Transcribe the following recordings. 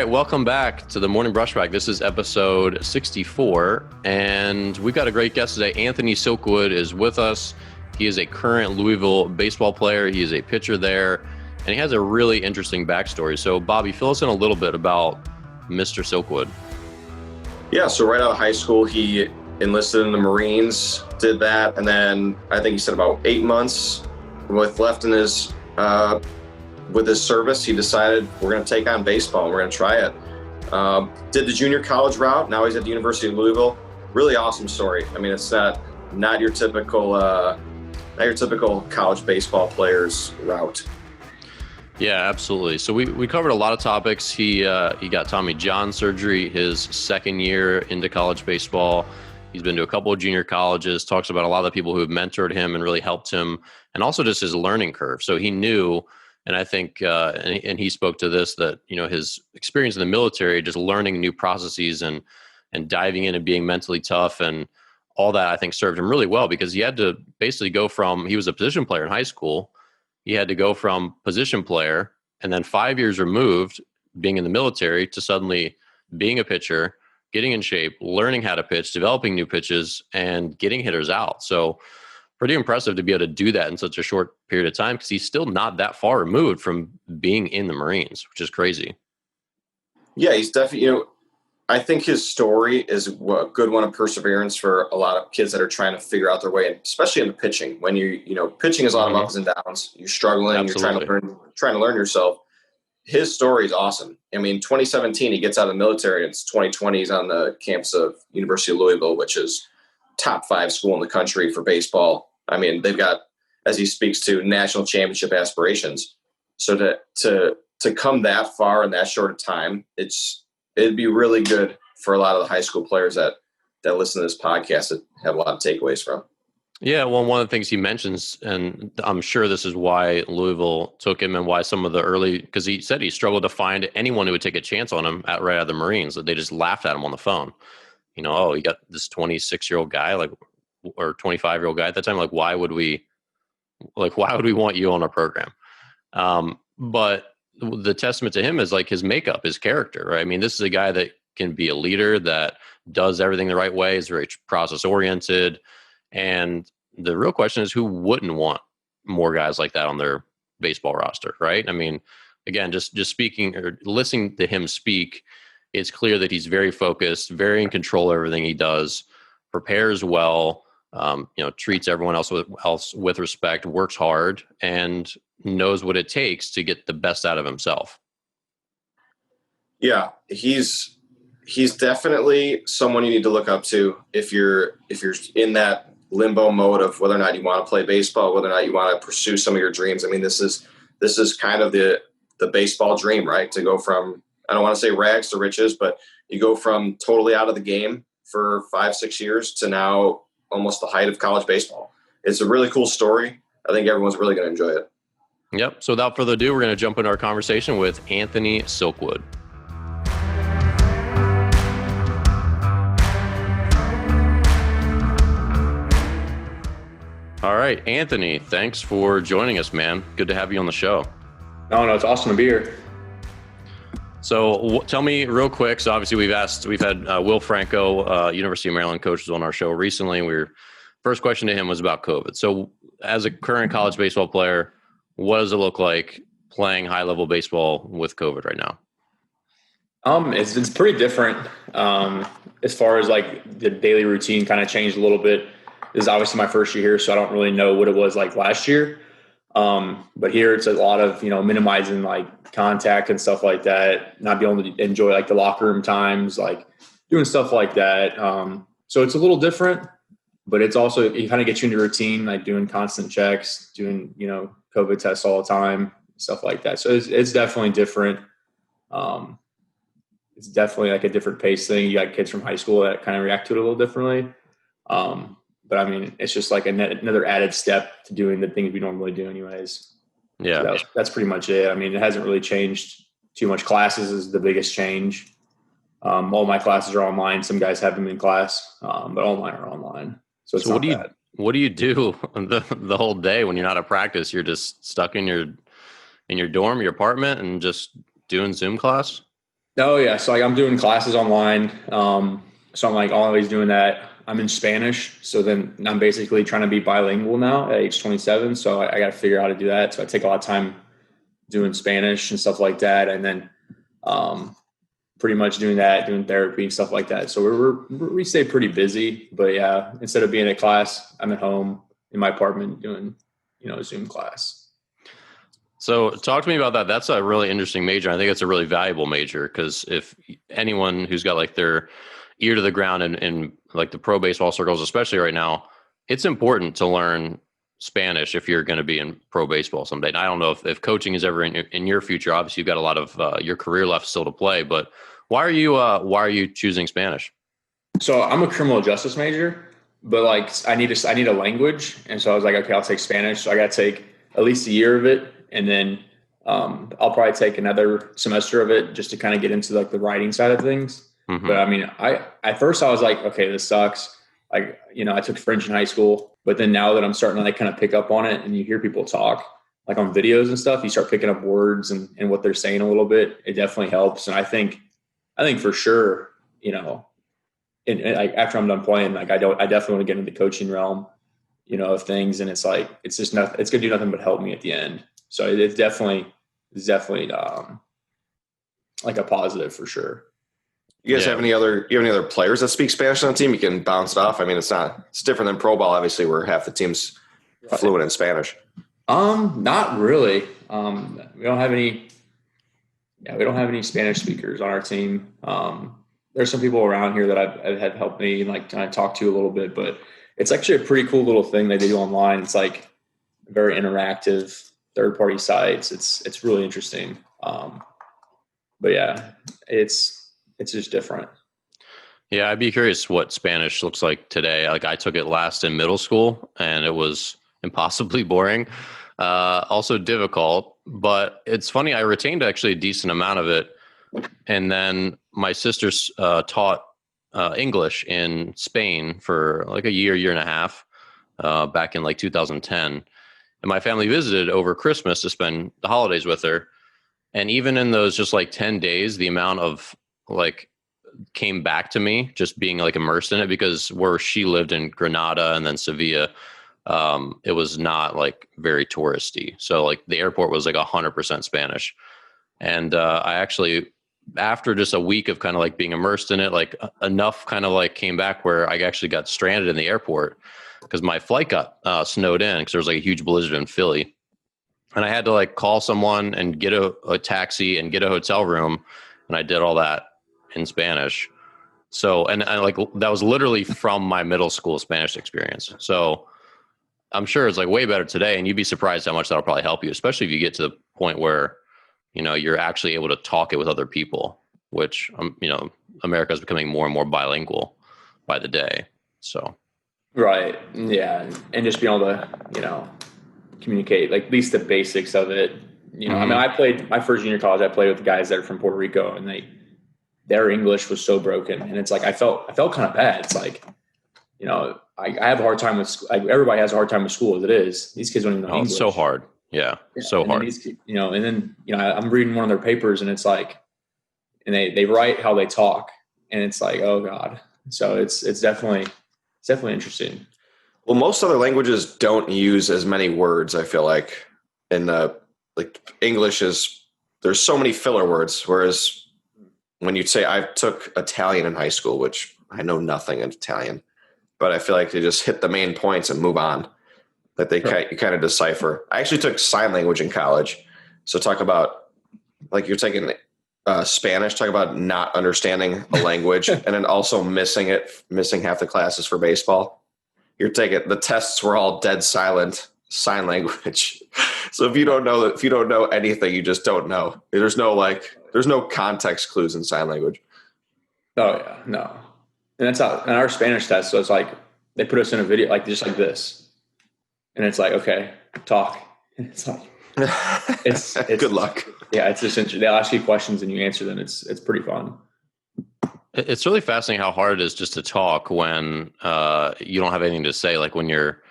right, welcome back to the Morning Brushback. This is episode 64, and we've got a great guest today. Anthony Silkwood is with us. He is a current Louisville baseball player. He is a pitcher there, and he has a really interesting backstory. So, Bobby, fill us in a little bit about Mr. Silkwood. Yeah, so right out of high school, he enlisted in the Marines, did that, and then I think he said about 8 months left in his with his service, he decided we're going to take on baseball and we're going to try it. Did the junior college route. Now he's at the University of Louisville. Really awesome story. I mean, it's not your typical college baseball player's route. Yeah, absolutely. So we covered a lot of topics. He got Tommy John surgery his second year into college baseball. He's been to a couple of junior colleges, talks about a lot of the people who have mentored him and really helped him, and also just his learning curve. So he knew, and I think, and he spoke to this, that, you know, his experience in the military, just learning new processes and diving in and being mentally tough and all that, I think served him really well, because he had to basically go from, he was a position player in high school. He had to go from position player and then 5 years removed being in the military to suddenly being a pitcher, getting in shape, learning how to pitch, developing new pitches, and getting hitters out. So pretty impressive to be able to do that in such a short period of time, because he's still not that far removed from being in the Marines, which is crazy. Yeah, he's definitely, I think his story is a good one of perseverance for a lot of kids that are trying to figure out their way, especially in the pitching. When pitching is a lot of ups and downs. You're struggling, Absolutely. You're trying to learn yourself. His story is awesome. I mean, 2017, he gets out of the military. It's 2020, he's on the campus of University of Louisville, which is top 5 school in the country for baseball. I mean, they've got, as he speaks to, national championship aspirations. So to come that far in that short of time, it'd be really good for a lot of the high school players that listen to this podcast that have a lot of takeaways from. Yeah, well, one of the things he mentions, and I'm sure this is why Louisville took him and why some of the early, because he said he struggled to find anyone who would take a chance on him right out of the Marines, that they just laughed at him on the phone. You know, oh, you got this 26-year-old guy, or 25-year-old guy at that time. Why would we want you on our program? But the testament to him is his makeup, his character, right? I mean, this is a guy that can be a leader, that does everything the right way, is very process oriented. And the real question is, who wouldn't want more guys like that on their baseball roster, right? I mean, again, just speaking or listening to him speak, it's clear that he's very focused, very in control of everything he does, prepares well, treats everyone else with respect, works hard, and knows what it takes to get the best out of himself. Yeah, he's definitely someone you need to look up to if you're in that limbo mode of whether or not you want to play baseball, whether or not you want to pursue some of your dreams. I mean, this is kind of the baseball dream, right? To go from, I don't want to say rags to riches, but you go from totally out of the game for 5-6 years to now almost the height of college baseball. It's a really cool story. I think everyone's really going to enjoy it. Yep. So without further ado, we're going to jump into our conversation with Anthony Silkwood. All right, Anthony, thanks for joining us, man. Good to have you on the show. No, it's awesome to be here. So tell me real quick. So obviously we've had Will Franco, University of Maryland coach, was on our show recently. First question to him was about COVID. So as a current college baseball player, what does it look like playing high level baseball with COVID right now? It's pretty different. As far as the daily routine kind of changed a little bit. This is obviously my first year here, so I don't really know what it was like last year. But here it's a lot of, minimizing contact and stuff like that, not being able to enjoy the locker room times, doing stuff like that. So it's a little different, but it's also, it kind of gets you into routine, doing constant checks, doing, COVID tests all the time, stuff like that. So it's definitely different. It's definitely a different pace thing. You got kids from high school that kind of react to it a little differently. But I mean, it's just another added step to doing the things we normally do anyways. Yeah. So that's pretty much it. I mean, it hasn't really changed too much. Classes is the biggest change. All my classes are online. Some guys have them in class, but all mine are online. So it's not bad. What do you do the whole day when you're not at practice? You're just stuck in your dorm, your apartment, and just doing Zoom class? Oh yeah. So like I'm doing classes online. So I'm like always doing that. I'm in Spanish. So then I'm basically trying to be bilingual now at age 27. So I got to figure out how to do that. So I take a lot of time doing Spanish and stuff like that. And then, pretty much doing that, doing therapy and stuff like that. So we stay pretty busy, but yeah, instead of being at class, I'm at home in my apartment doing, a Zoom class. So talk to me about that. That's a really interesting major. I think it's a really valuable major because if anyone who's got like their ear to the ground in like the pro baseball circles, especially right now, it's important to learn Spanish if you're going to be in pro baseball someday. And I don't know if coaching is ever in your future. Obviously, you've got a lot of your career left still to play, but why are you choosing Spanish? So I'm a criminal justice major, but like I need a language. And so I was like, okay, I'll take Spanish. So I got to take at least a year of it. And then I'll probably take another semester of it just to kind of get into like the writing side of things. Mm-hmm. But I mean, at first I was like, okay, this sucks. Like, I took French in high school, but then now that I'm starting to like kind of pick up on it and you hear people talk like on videos and stuff, you start picking up words and what they're saying a little bit. It definitely helps. And I think for sure, and like after I'm done playing, like I definitely want to get into the coaching realm, of things. And it's like, it's just not, it's going to do nothing but help me at the end. So it's definitely like a positive for sure. You guys have any other players that speak Spanish on the team? You can bounce it off. I mean, it's different than pro ball, obviously, where half the team's fluent in Spanish. Not really. We don't have any Spanish speakers on our team. There's some people around here that I've had help me and like kind of talk to a little bit, but it's actually a pretty cool little thing they do online. It's like very interactive third-party sites. It's really interesting. But yeah, it's just different. Yeah, I'd be curious what Spanish looks like today. Like I took it last in middle school and it was impossibly boring. Also difficult, but it's funny. I retained actually a decent amount of it. And then my sisters taught English in Spain for like a year and a half back in like 2010. And my family visited over Christmas to spend the holidays with her. And even in those just like 10 days, the amount of like came back to me just being like immersed in it, because where she lived in Granada and then Sevilla, it was not like very touristy. So like the airport was like 100% Spanish. And I actually, after just a week of kind of like being immersed in it, like enough kind of like came back where I actually got stranded in the airport because my flight got snowed in because there was like a huge blizzard in Philly. And I had to like call someone and get a taxi and get a hotel room. And I did all that in Spanish. So, and I like, that was literally from my middle school Spanish experience. So I'm sure it's like way better today. And you'd be surprised how much that'll probably help you, especially if you get to the point where, you're actually able to talk it with other people, which, America is becoming more and more bilingual by the day. So. Right. Yeah. And just being able to, communicate, like at least the basics of it. Mm-hmm. I mean, I played my first junior college, I played with guys that are from Puerto Rico and their English was so broken. And it's like, I felt kind of bad. It's like, I have a hard time with, like everybody has a hard time with school as it is. These kids don't even know English. It's so hard. Yeah. So hard. And then, I'm reading one of their papers and it's like, and they write how they talk and it's like, oh God. So it's definitely interesting. Well, most other languages don't use as many words, I feel like. In like English there's so many filler words. Whereas when you say I took Italian in high school, which I know nothing in Italian, but I feel like they just hit the main points and move on. That you kind of decipher. I actually took sign language in college. So talk about like you're taking Spanish, talk about not understanding a language and then also missing half the classes for baseball. You're taking the tests were all dead silent sign language. So if you don't know anything, you just don't know. There's no context clues in sign language. Oh yeah, no. And that's how in our Spanish test. So it's like they put us in a video like just like this. And it's like, okay, talk. And it's like, it's good luck. Yeah. It's just, they'll ask you questions and you answer them. It's pretty fun. It's really fascinating how hard it is just to talk when you don't have anything to say. Like when you're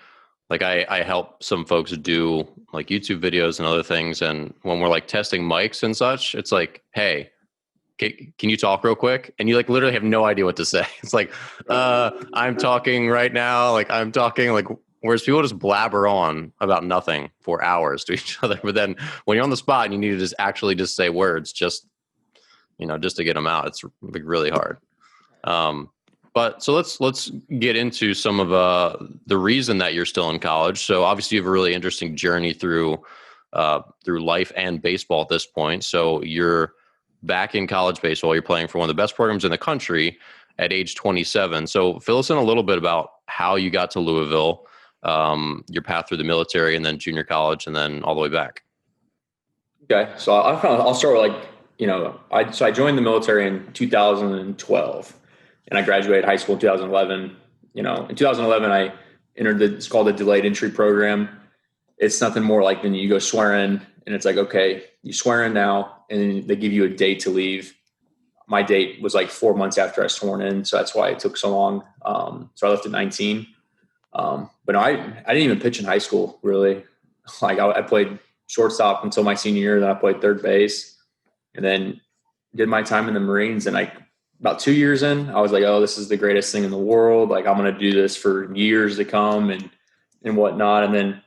like, I help some folks do like YouTube videos and other things. And when we're like testing mics and such, it's like, hey, can you talk real quick? And you like literally have no idea what to say. It's like, I'm talking right now. Like I'm talking like, whereas people just blabber on about nothing for hours to each other. But then when you're on the spot and you need to just actually just say words, just to get them out, it's like really hard. But so let's get into some of the reason that you're still in college. So obviously you have a really interesting journey through life and baseball at this point. So you're back in college baseball. You're playing for one of the best programs in the country at age 27. So fill us in a little bit about how you got to Louisville, your path through the military, and then junior college, and then all the way back. Okay, so I'll start with I joined the military in 2012. And I graduated high school in 2011. In 2011, I entered it's called the delayed entry program. It's nothing more like than you go swear in, and it's like, okay, you swear in now, and they give you a date to leave. My date was like 4 months after I sworn in, so that's why it took so long. So I left at 19. But no, I didn't even pitch in high school, really. Like I played shortstop until my senior year, then I played third base, and then did my time in the Marines, and about 2 years in, I was like, oh, this is the greatest thing in the world. Like, I'm going to do this for years to come and whatnot. And then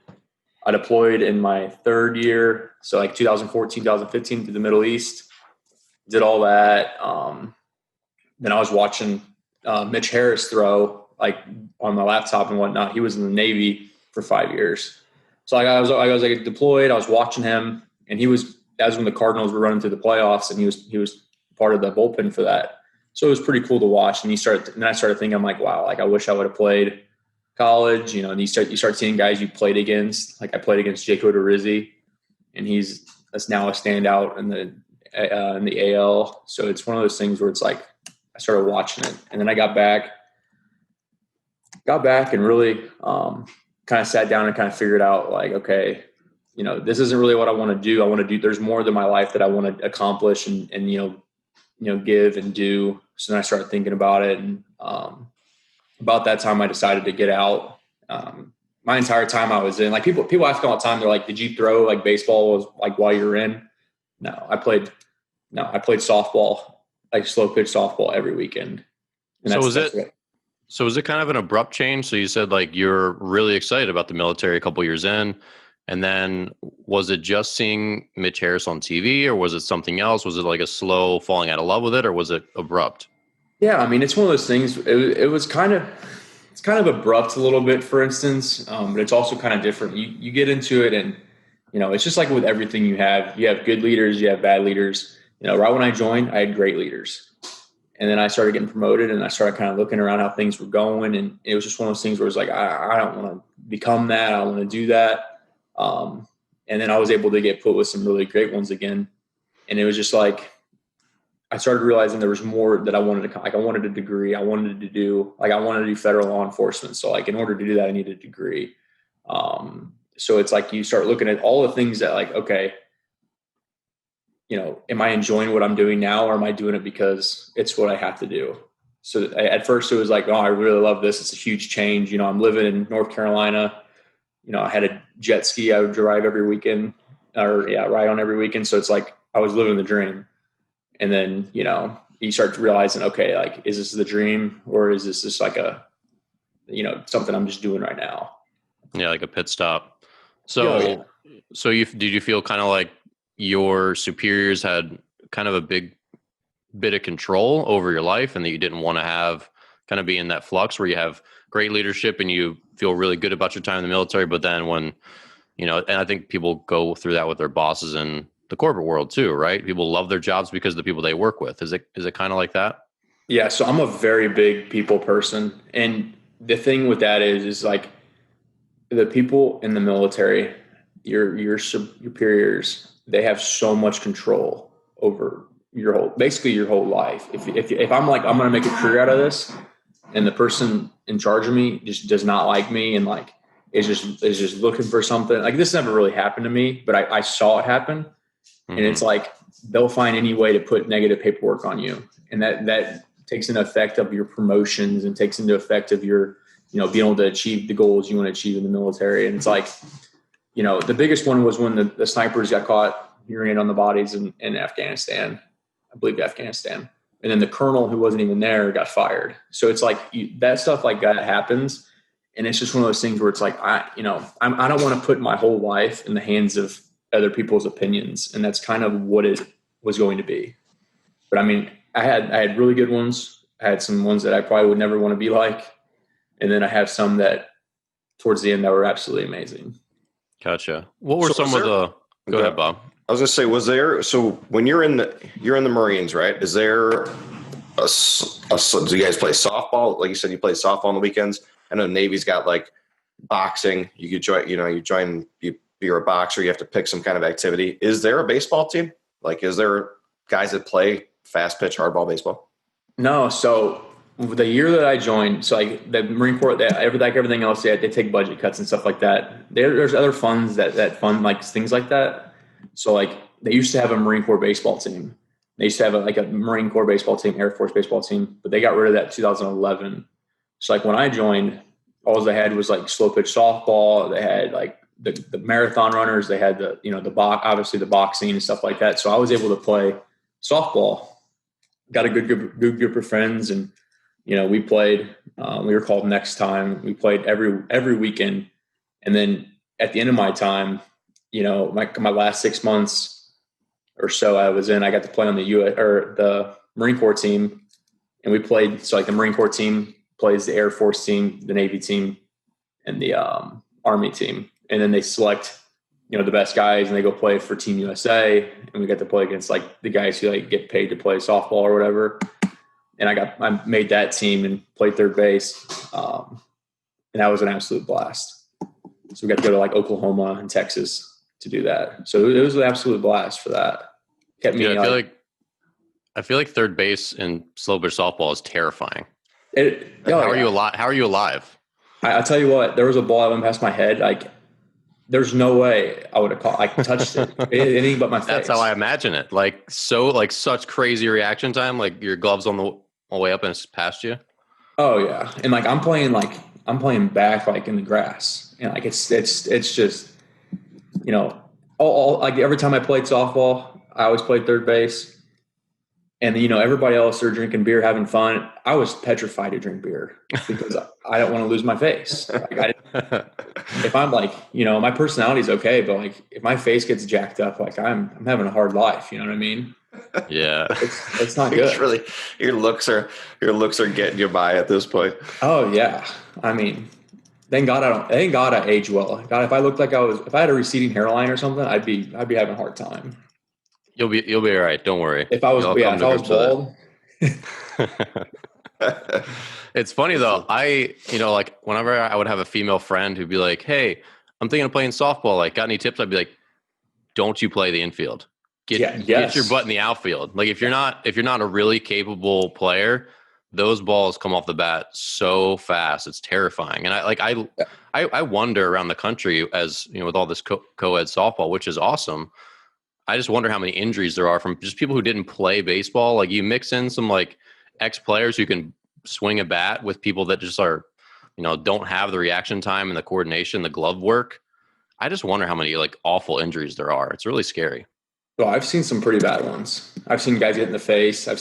I deployed in my third year. So like 2014, 2015 to the Middle East, did all that. Then I was watching Mitch Harris throw like on my laptop and whatnot. He was in the Navy for 5 years. So like I was like deployed. I was watching him, and that was when the Cardinals were running through the playoffs, and he was part of the bullpen for that. So it was pretty cool to watch. And then I started thinking, I'm like, wow, like I wish I would have played college, and you start seeing guys you played against. Like I played against Jake Odorizzi, and that's now a standout in the AL. So it's one of those things where it's like, I started watching it, and then I got back and really kind of sat down and kind of figured out like, okay, this isn't really what I want to do. There's more to my life that I want to accomplish and give and do. So then I started thinking about it. And about that time I decided to get out. My entire time I was in, like people ask me all the time, they're like, did you throw like baseball like while you were in? No, I played softball, like slow pitch softball every weekend. And so was it kind of an abrupt change? So you said like you're really excited about the military a couple years in, and then was it just seeing Mitch Harris on TV, or was it something else? Was it like a slow falling out of love with it, or was it abrupt? Yeah, I mean, it's one of those things. It's kind of abrupt a little bit, for instance, but it's also kind of different. You get into it, and it's just like with everything you have good leaders, you have bad leaders. Right when I joined, I had great leaders, and then I started getting promoted, and I started kind of looking around how things were going, and it was just one of those things where it's like I don't want to become that. I don't want to do that. And then I was able to get put with some really great ones again. And it was just like, I started realizing there was more that I wanted to, like, I wanted a degree. I wanted to do federal law enforcement. So like, in order to do that, I needed a degree. So it's like, you start looking at all the things that like, okay, am I enjoying what I'm doing now, or am I doing it because it's what I have to do? So at first it was like, oh, I really love this. It's a huge change. I'm living in North Carolina. I had a jet ski I would drive every weekend ride on every weekend. So it's like I was living the dream. And then, you start realizing, okay, like, is this the dream, or is this just like something I'm just doing right now? Yeah, like a pit stop. So, did you feel kind of like your superiors had kind of a big bit of control over your life, and that you didn't want to have kind of be in that flux where you have great leadership and you feel really good about your time in the military, but then when, and I think people go through that with their bosses in the corporate world too, right? People love their jobs because of the people they work with. Is it kind of like that? Yeah. So I'm a very big people person. And the thing with that is like the people in the military, your superiors, they have so much control over your whole life. If I'm like, I'm going to make a career out of this, and the person in charge of me just does not like me, and like is just looking for something, like this never really happened to me, but I saw it happen. Mm-hmm. And it's like, they'll find any way to put negative paperwork on you. And that takes into effect of your promotions, and takes into effect of your, being able to achieve the goals you want to achieve in the military. And it's like, the biggest one was when the snipers got caught urinating on the bodies in Afghanistan. I believe Afghanistan. And then the colonel who wasn't even there got fired. So it's like that stuff like that happens. And it's just one of those things where it's like, I don't want to put my whole life in the hands of other people's opinions. And that's kind of what it was going to be. But I mean, I had really good ones. I had some ones that I probably would never want to be like. And then I have some that towards the end that were absolutely amazing. Gotcha. What were some of the, go ahead, Bob. I was going to say, so when you're in the Marines, right? Is there do you guys play softball? Like you said, you play softball on the weekends. I know Navy's got like boxing. You could join, you're a boxer. You have to pick some kind of activity. Is there a baseball team? Like, is there guys that play fast pitch hardball baseball? No. So the year that I joined, so like the Marine Corps, everything else, they take budget cuts and stuff like that. There's other funds that fund like things like that. So like they used to have a Marine Corps baseball team. They used to have a Marine Corps baseball team, Air Force baseball team, but they got rid of that in 2011. So like when I joined, all they had was like slow pitch softball. They had like the marathon runners. They had obviously the boxing and stuff like that. So I was able to play softball. Got a good group of friends, and we played. We were called Next Time. We played every weekend, and then at the end of my time, my last 6 months or so I was in, I got to play on the Marine Corps team, and we played. So like the Marine Corps team plays the Air Force team, the Navy team, and the Army team, and then they select the best guys, and they go play for Team USA, and we got to play against like the guys who like get paid to play softball or whatever. And I made that team and played third base, and that was an absolute blast. So we got to go to like Oklahoma and Texas to do that. So it was an absolute blast for that. Kept me. I feel like third base in slow pitch softball is terrifying. How are you alive? How are you alive? I'll tell you what. There was a ball that went past my head. Like, there's no way I would have caught. I touched it. Anything but my face. That's how I imagine it. Like such crazy reaction time. Like your gloves on the way up and it's past you. Oh yeah, and like I'm playing back like in the grass, and like it's just all like every time I played softball, I always played third base. And everybody else are drinking beer, having fun. I was petrified to drink beer because I don't want to lose my face. Like if I'm like, my personality's okay, but like if my face gets jacked up, like I'm having a hard life. You know what I mean? Yeah, it's not good. It's really your looks are getting you by at this point. Oh yeah, I mean, thank God I age well. God, if I looked like if I had a receding hairline or something, I'd be having a hard time. You'll be all right. Don't worry. If I was bald. It's funny though. Like whenever I would have a female friend who'd be like, "Hey, I'm thinking of playing softball. Like, got any tips?" I'd be like, "Don't you play the infield? Get your butt in the outfield. Like if you're not a really capable player, those balls come off the bat so fast. It's terrifying." And I wonder around the country as with all this co-ed softball, which is awesome. I just wonder how many injuries there are from just people who didn't play baseball. Like you mix in some like ex-players who can swing a bat with people that just are, don't have the reaction time and the coordination, the glove work. I just wonder how many like awful injuries there are. It's really scary. Well, I've seen some pretty bad ones. I've seen guys get in the face. I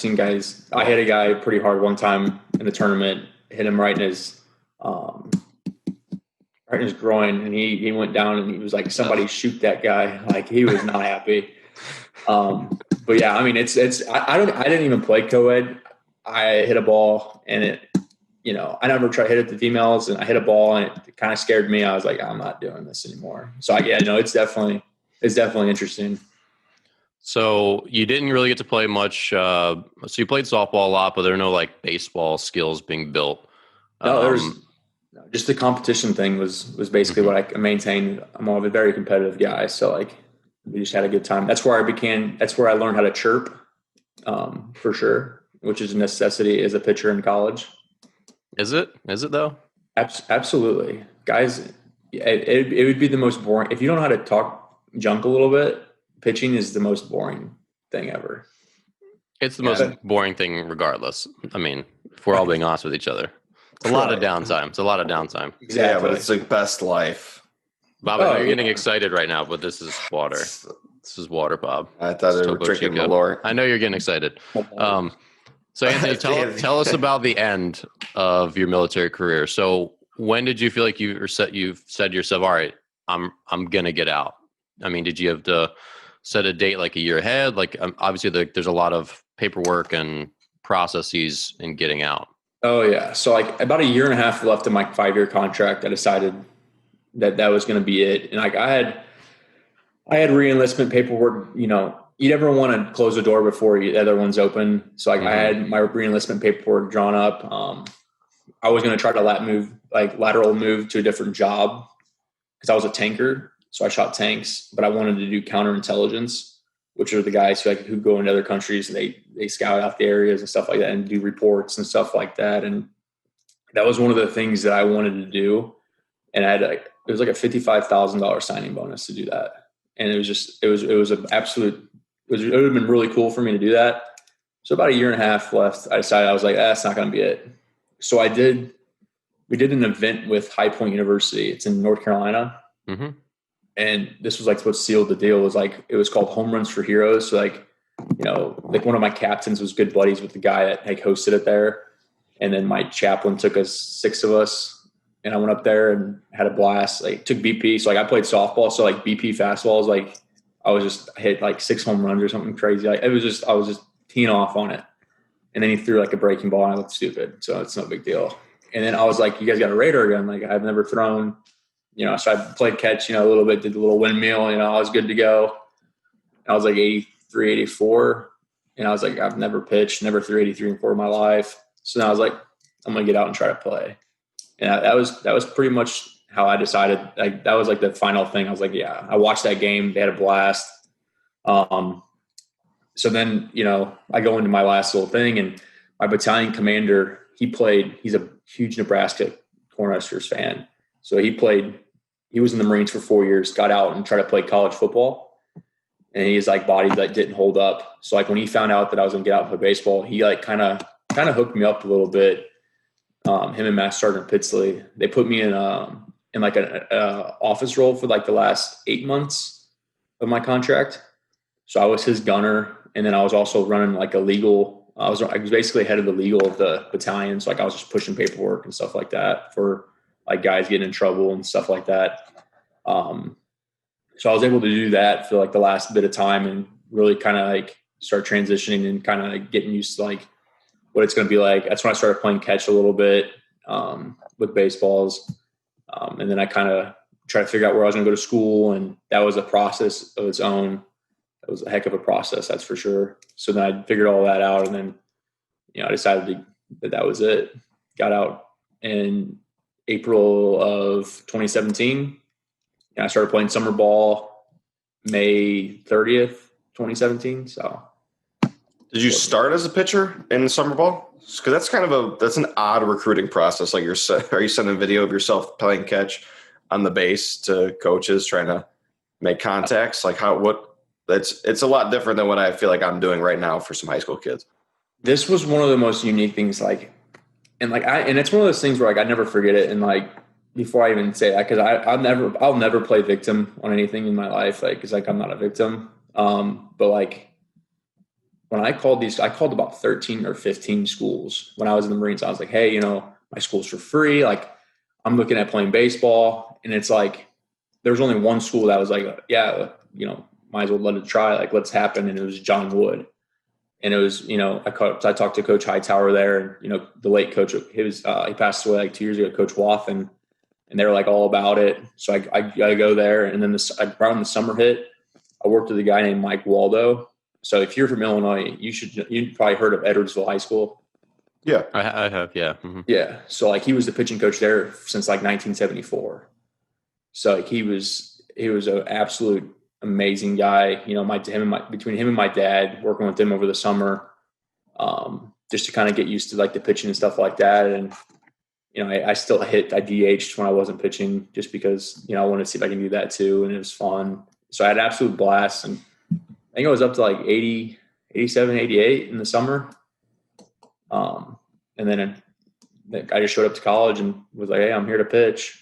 hit a guy pretty hard one time in the tournament, hit him right in his groin, and he went down, and he was like, somebody shoot that guy. Like he was not happy. But yeah, I mean, I didn't even play co-ed. I hit a ball, and I never tried to hit it to females, and I hit a ball, and it kind of scared me. I was like, I'm not doing this anymore. So it's definitely interesting. So you didn't really get to play much. So you played softball a lot, but there are no like baseball skills being built. No, just the competition thing was basically what I maintained. I'm a very competitive guy. So like we just had a good time. That's where I learned how to chirp, for sure, which is a necessity as a pitcher in college. Is it though? Absolutely. Guys, it would be the most boring. If you don't know how to talk junk a little bit, pitching is the most boring thing ever. It's the most boring thing regardless. I mean, if we're all being honest with each other. It's a lot of downtime. Exactly. Yeah, but it's the best life. Bob, I know you're getting excited right now, but this is water. This is water, Bob. I thought they were Topo drinking Chico. Malort. I know you're getting excited. So Anthony, tell us about the end of your military career. So when did you feel like you've said to yourself, all right, I'm going to get out? I mean, did you have to set a date like a year ahead? Like obviously there's a lot of paperwork and processes in getting out. Oh yeah. So like about a year and a half left in my 5-year contract, I decided that was going to be it. And like I had re-enlistment paperwork, you never want to close the door before the other one's open. So like I had my re-enlistment paperwork drawn up. I was going to try to lateral move to a different job because I was a tanker. So I shot tanks, but I wanted to do counterintelligence, which are the guys who go into other countries and they scout out the areas and stuff like that and do reports and stuff like that. And that was one of the things that I wanted to do. And it was like a $55,000 signing bonus to do that. And it would have been really cool for me to do that. So about a year and a half left, I decided, I was like, that's not going to be it. So we did an event with High Point University. It's in North Carolina. Mm-hmm. And this was like what sealed the deal. It was called Home Runs for Heroes. So one of my captains was good buddies with the guy that hosted it there. And then my chaplain took us 6 of us, and I went up there and had a blast. Took BP. So I played softball. So BP fastballs, I hit 6 home runs or something crazy. I was just teeing off on it. And then he threw a breaking ball and I looked stupid. So it's no big deal. And then I was like, you guys got a radar gun. I've never thrown. So I played catch, a little bit, did the little windmill, I was good to go. I was 83, 84. And I was like, I've never pitched, never threw 83 and 4 in my life. So then I was like, I'm going to get out and try to play. And that was pretty much how I decided. That was the final thing. I was like, yeah, I watched that game. They had a blast. So then, I go into my last little thing, and my battalion commander, he's a huge Nebraska Cornhuskers fan. So he was in the Marines for 4 years, got out and tried to play college football. And he's body that didn't hold up. So when he found out that I was going to get out and play baseball, he kind of hooked me up a little bit. Him and Master Sergeant Pitsley, they put me in an office role for the last 8 months of my contract. So I was his gunner. And then I was also running a legal, I was basically head of the legal of the battalion. So I was just pushing paperwork and stuff like that for guys getting in trouble and stuff like that. So I was able to do that for the last bit of time and really kind of start transitioning and kind of getting used to what it's going to be like. That's when I started playing catch a little bit with baseballs. And then I kind of tried to figure out where I was going to go to school. And that was a process of its own. It was a heck of a process, that's for sure. So then I figured all that out. And then, I decided that was it. Got out in April of 2017. And I started playing summer ball May 30th, 2017. So did you start as a pitcher in summer ball? Because that's an odd recruiting process. Are you sending video of yourself playing catch on the base to coaches trying to make contacts? It's a lot different than what I feel like I'm doing right now for some high school kids. This was one of the most unique things. And it's one of those things where I never forget it. And before I even say that, because I'll never play victim on anything in my life. Because I'm not a victim. But when I called about 13 or 15 schools when I was in the Marines. I was like, hey, my school's for free. I'm looking at playing baseball. And it's there was only one school that was yeah, might as well let it try. Let's happen. And it was John Wood. And it was, I talked to Coach Hightower there, and, the late coach, he passed away 2 years ago, Coach Wathen, and they were all about it. So I got to go there. And then around the summer hit, I worked with a guy named Mike Waldo. So if you're from Illinois, you'd probably heard of Edwardsville High School. Yeah, I have. Yeah. Mm-hmm. Yeah. So he was the pitching coach there since 1974. So he was an absolute amazing guy, between him and my dad, working with him over the summer, just to kind of get used to the pitching and stuff like that. And, I still I DH'd when I wasn't pitching just because, I wanted to see if I can do that too. And it was fun. So I had an absolute blast. And I think I was up to 80, 87, 88 in the summer. And then I just showed up to college and was like, hey, I'm here to pitch.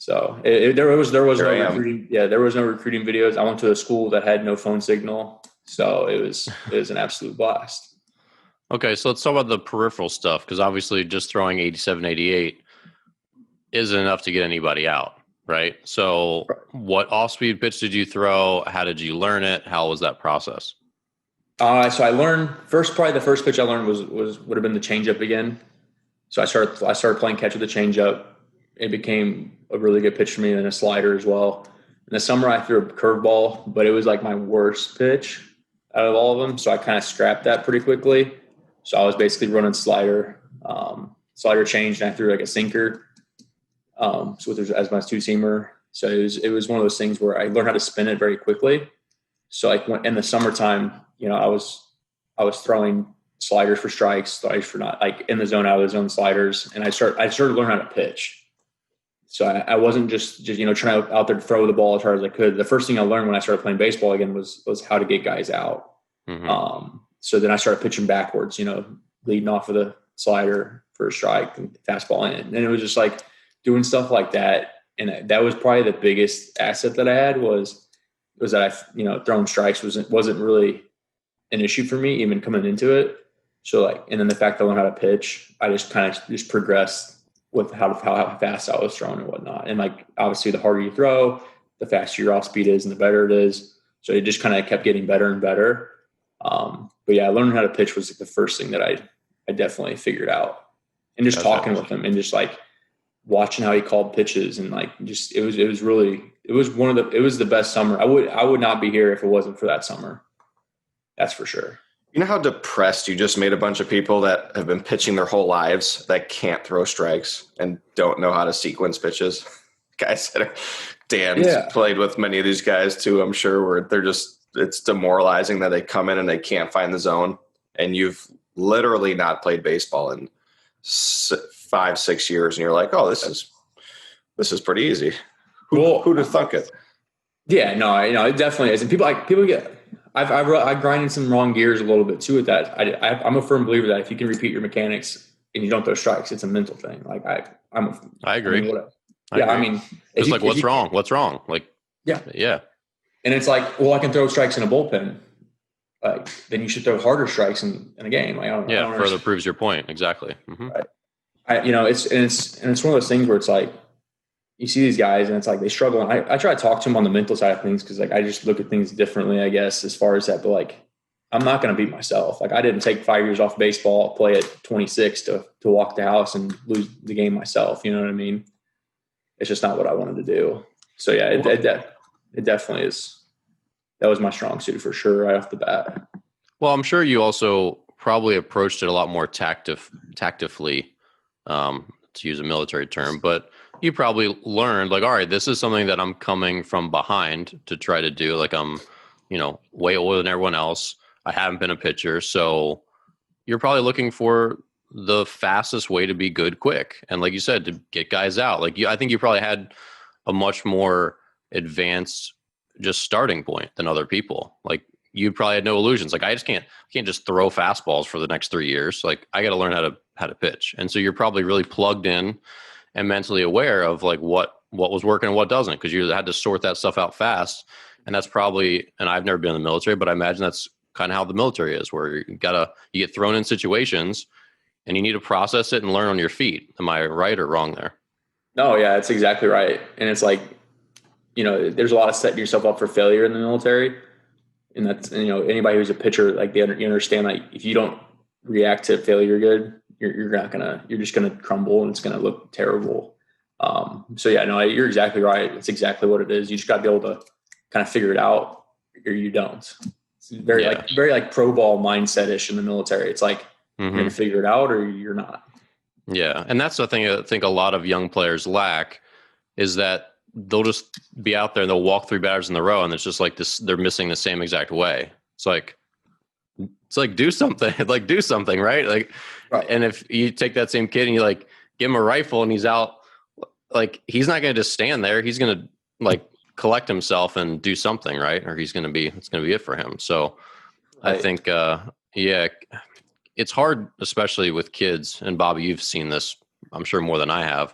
So there was no recruiting. Yeah, there was no recruiting videos. I went to a school that had no phone signal, so it was an absolute blast. Okay, so let's talk about the peripheral stuff, because obviously just throwing 87, 88 isn't enough to get anybody out, right? So what off-speed pitch did you throw? How did you learn it? How was that process? So I learned probably the first pitch I learned would have been the changeup again. So I started playing catch with the changeup. It became a really good pitch for me, and a slider as well. In the summer, I threw a curveball, but it was like my worst pitch out of all of them. So I kind of scrapped that pretty quickly. So I was basically running slider change, and I threw like a sinker. So as my two-seamer. So it was one of those things where I learned how to spin it very quickly. So like in the summertime, I was throwing sliders for strikes, sliders for not, like in the zone, out of the zone sliders. And I started to learn how to pitch. So I wasn't just trying to out there to throw the ball as hard as I could. The first thing I learned when I started playing baseball again was how to get guys out. Mm-hmm. So then I started pitching backwards, leading off of the slider for a strike and fastball in. And it was just like doing stuff like that. And that was probably the biggest asset that I had was that throwing strikes wasn't really an issue for me even coming into it. So and then the fact that I learned how to pitch, I just kind of progressed with how fast I was throwing and whatnot. And obviously the harder you throw, the faster your off speed is and the better it is. So it just kind of kept getting better and better. But yeah, learning how to pitch was the first thing that I definitely figured out. And just talking with him and just watching how he called pitches and it was the best summer. I would not be here if it wasn't for that summer. That's for sure. You know how depressed you just made a bunch of people that have been pitching their whole lives that can't throw strikes and don't know how to sequence pitches? Guys that Dan's played with many of these guys too, I'm sure, where it's demoralizing that they come in and they can't find the zone. And you've literally not played baseball in 5-6 years. And you're like, oh, this is pretty easy. Who'd have thunk it? Yeah, no, it definitely is. And people get, I grind in some wrong gears a little bit too with that. I'm a firm believer that if you can repeat your mechanics and you don't throw strikes, it's a mental thing. I agree. It's what's wrong? What's wrong? Yeah. And it's well, I can throw strikes in a bullpen. Then you should throw harder strikes in a game. Further proves your point. Exactly. Mm-hmm. Right. It's one of those things where it's you see these guys and it's they struggle. And I try to talk to them on the mental side of things because I just look at things differently, I guess, as far as that. But I'm not going to beat myself. I didn't take 5 years off baseball, play at 26 to walk the house and lose the game myself. You know what I mean? It's just not what I wanted to do. So yeah, it definitely is. That was my strong suit for sure right off the bat. Well, I'm sure you also probably approached it a lot more tactfully, to use a military term, but you probably learned all right, this is something that I'm coming from behind to try to do. I'm, way older than everyone else. I haven't been a pitcher. So you're probably looking for the fastest way to be good quick. And like you said, to get guys out, I think you probably had a much more advanced just starting point than other people. You probably had no illusions. I just can't just throw fastballs for the next 3 years. I got to learn how to pitch. And so you're probably really plugged in and mentally aware of what was working and what doesn't, because you had to sort that stuff out fast. And that's probably, and I've never been in the military, but I imagine that's kind of how the military is, where you get thrown in situations and you need to process it and learn on your feet. Am I right or wrong there? No, yeah, that's exactly right. And it's there's a lot of setting yourself up for failure in the military. And that's, anybody who's a pitcher, you understand, if you don't react to failure good, you're just going to crumble and it's going to look terrible. So yeah, no, you're exactly right. It's exactly what it is. You just got to be able to kind of figure it out or you don't. It's very pro ball mindset-ish in the military. It's you're going to figure it out or you're not. Yeah. And that's the thing I think a lot of young players lack, is that they'll just be out there and they'll walk 3 batters in a row and it's just this, they're missing the same exact way. It's do something, do something, right? Right. And if you take that same kid and you give him a rifle and he's out, he's not going to just stand there. He's going to collect himself and do something, right? Or it's going to be it for him. So right. I think, it's hard, especially with kids. And Bobby, you've seen this, I'm sure, more than I have.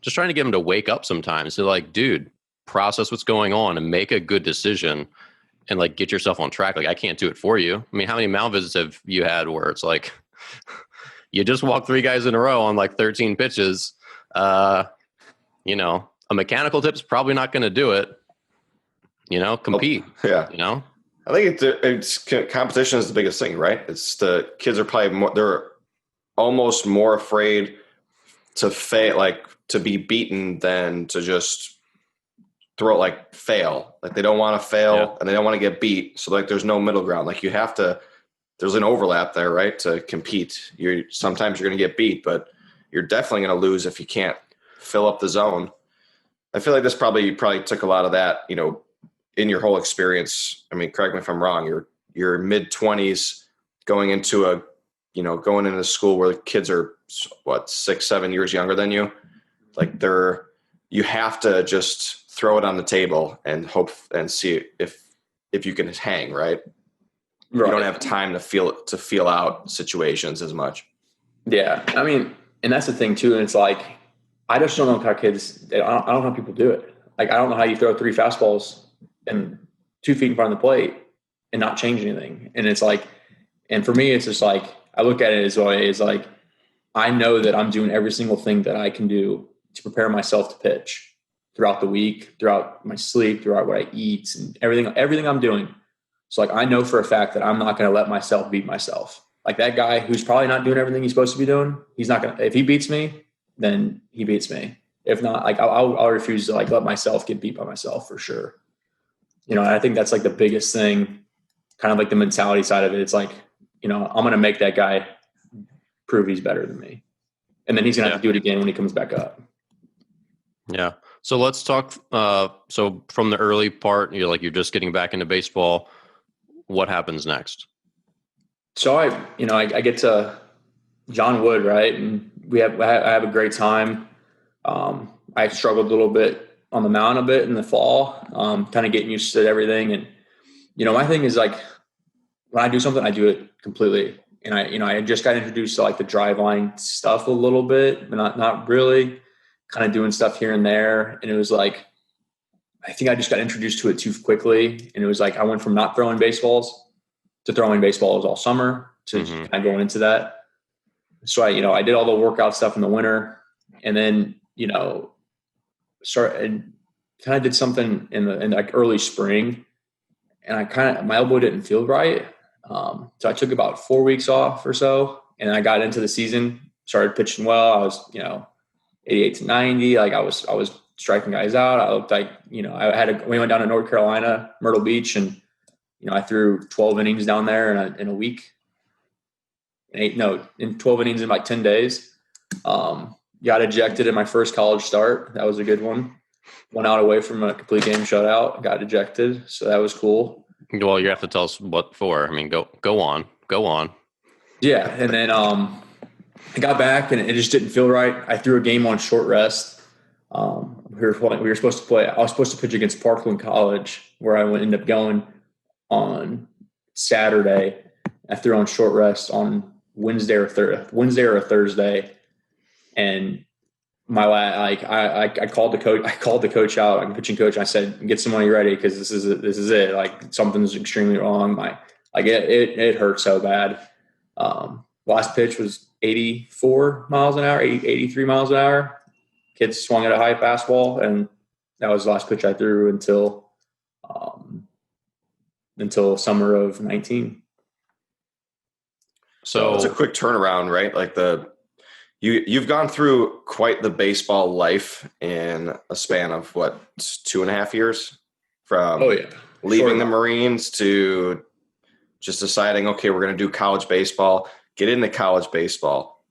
just trying to get them to wake up sometimes. They're like, dude, process what's going on and make a good decision and like get yourself on track. Like, I can't do it for you. I mean, how many mound visits have you had where it's like, you just walk 3 guys in a row on like 13 pitches? You know, a mechanical tip's probably not going to do it. You know, compete. Yeah. You know, I think it's competition is the biggest thing, right? It's the kids are probably more, they're almost more afraid to fail, like to be beaten than to just throw it, like fail. Like they don't want to fail and they don't want to get beat. So like there's no middle ground. Like you have to, there's an overlap there, right? To compete. Sometimes you're going to get beat, but you're definitely going to lose if you can't fill up the zone. I feel like this probably took a lot of that, you know, in your whole experience. I mean, correct me if I'm wrong. You're mid-20s going into school where the kids are what, 6-7 years younger than you. Like you have to just throw it on the table and hope and see if you can hang, right? You don't have time to feel out situations as much. Yeah. I mean, and that's the thing too. And it's like, I just don't know how kids, I don't know how people do it. Like, I don't know how you throw 3 fastballs and 2 feet in front of the plate and not change anything. And it's like, and for me, it's just like, I look at it as always like, I know that I'm doing every single thing that I can do to prepare myself to pitch throughout the week, throughout my sleep, throughout what I eat and everything I'm doing. So like, I know for a fact that I'm not going to let myself beat myself. Like that guy who's probably not doing everything he's supposed to be doing, he's not going to, if he beats me, then he beats me. If not, like I'll refuse to like let myself get beat by myself for sure. You know, and I think that's like the biggest thing, kind of like the mentality side of it. It's like, you know, I'm going to make that guy prove he's better than me. And then he's going to have to do it again when he comes back up. Yeah. So let's talk. So from the early part, you're just getting back into baseball. What happens next? So I get to John Wood, right? And I have a great time. I struggled a little bit on the mound a bit in the fall, kind of getting used to everything. And, you know, my thing is like, when I do something, I do it completely. And I just got introduced to like the drive line stuff a little bit, but not really, kind of doing stuff here and there. And it was like, I think I just got introduced to it too quickly. And it was like, I went from not throwing baseballs to throwing baseballs all summer to kind of going into that. So I did all the workout stuff in the winter and then, you know, started kind of did something in like early spring and my elbow didn't feel right. So I took about 4 weeks off or so and I got into the season, started pitching well. I was, 88 to 90. Like I was striking guys out. I looked like, we went down to North Carolina, Myrtle Beach, and, I threw 12 innings down there in a week. In 12 innings in like 10 days. Got ejected in my first college start. That was a good one. Went out away from a complete game shutout. Got ejected. So that was cool. Well, you have to tell us what for. I mean, go on. Yeah. And then I got back and it just didn't feel right. I threw a game on short rest. We were supposed to play. I was supposed to pitch against Parkland College where I ended up going on Saturday. I threw on short rest on Wednesday or a Thursday. And I called the coach. I called the coach out, like pitching coach. I said, "Get somebody ready because this is it. Like something's extremely wrong. It hurt so bad." Last pitch was 84 miles an hour, 83 miles an hour. Kid swung at a high fastball, and that was the last pitch I threw until summer of 19. So it's a quick turnaround, right? Like you've gone through quite the baseball life in a span of 2.5 years from leaving the Marines to just deciding, okay, we're going to do college baseball, get into college baseball,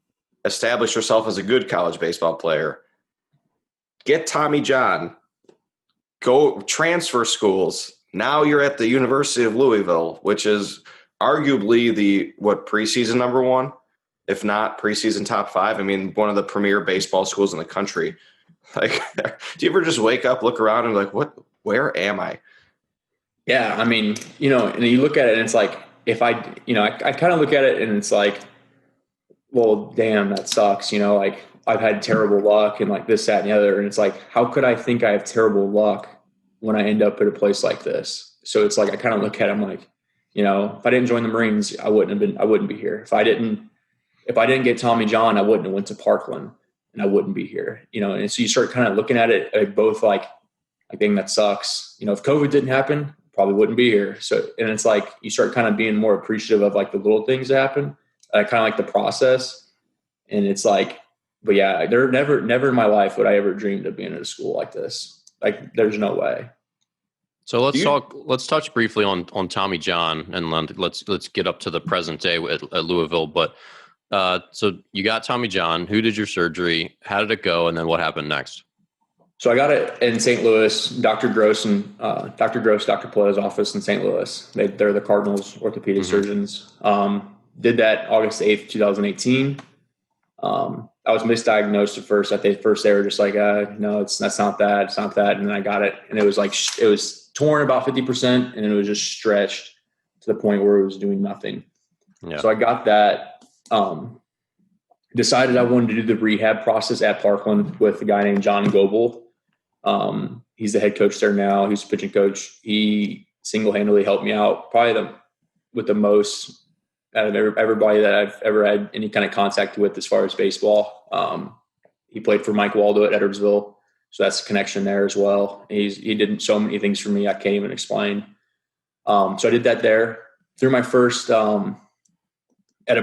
establish yourself as a good college baseball player, get Tommy John, go transfer schools. Now you're at the University of Louisville, which is arguably the preseason number 1, if not preseason top 5. I mean, one of the premier baseball schools in the country. Like, do you ever just wake up, look around, and like, where am I? Yeah, I mean, and you look at it, and it's like, if I kind of look at it, and it's like, well, damn, that sucks. Like I've had terrible luck and like this, that, and the other. And it's like, how could I think I have terrible luck when I end up at a place like this? So it's like, I kind of look at it, I'm like, you know, if I didn't join the Marines, I wouldn't be here. If I didn't get Tommy John, I wouldn't have went to Parkland and I wouldn't be here, you know? And so you start kind of looking at it like both like, I think that sucks. You know, if COVID didn't happen, probably wouldn't be here. So, and it's like, you start kind of being more appreciative of like the little things that happen. I kind of like the process. And it's like, but yeah, never in my life would I ever dreamed of being at a school like this. Like, there's no way. So let's touch briefly on Tommy John, and let's get up to the present day at Louisville. But so you got Tommy John. Who did your surgery? How did it go? And then what happened next? So I got it in St. Louis, Dr. Dr. Pallot's office in St. Louis. They're the Cardinals orthopedic surgeons. Did that August 8th, 2018. I was misdiagnosed at first. They were just like, no, that's not that. It's not that. And then I got it. And it was like, it was torn about 50%, and it was just stretched to the point where it was doing nothing. Yeah. So I got that, decided I wanted to do the rehab process at Parkland with a guy named John Goebel. He's the head coach there now. He's a pitching coach. He single-handedly helped me out probably with the most out of everybody that I've ever had any kind of contact with as far as baseball. He played for Mike Waldo at Edwardsville, so that's a connection there as well. He did so many things for me I can't even explain. So I did that there through my first so I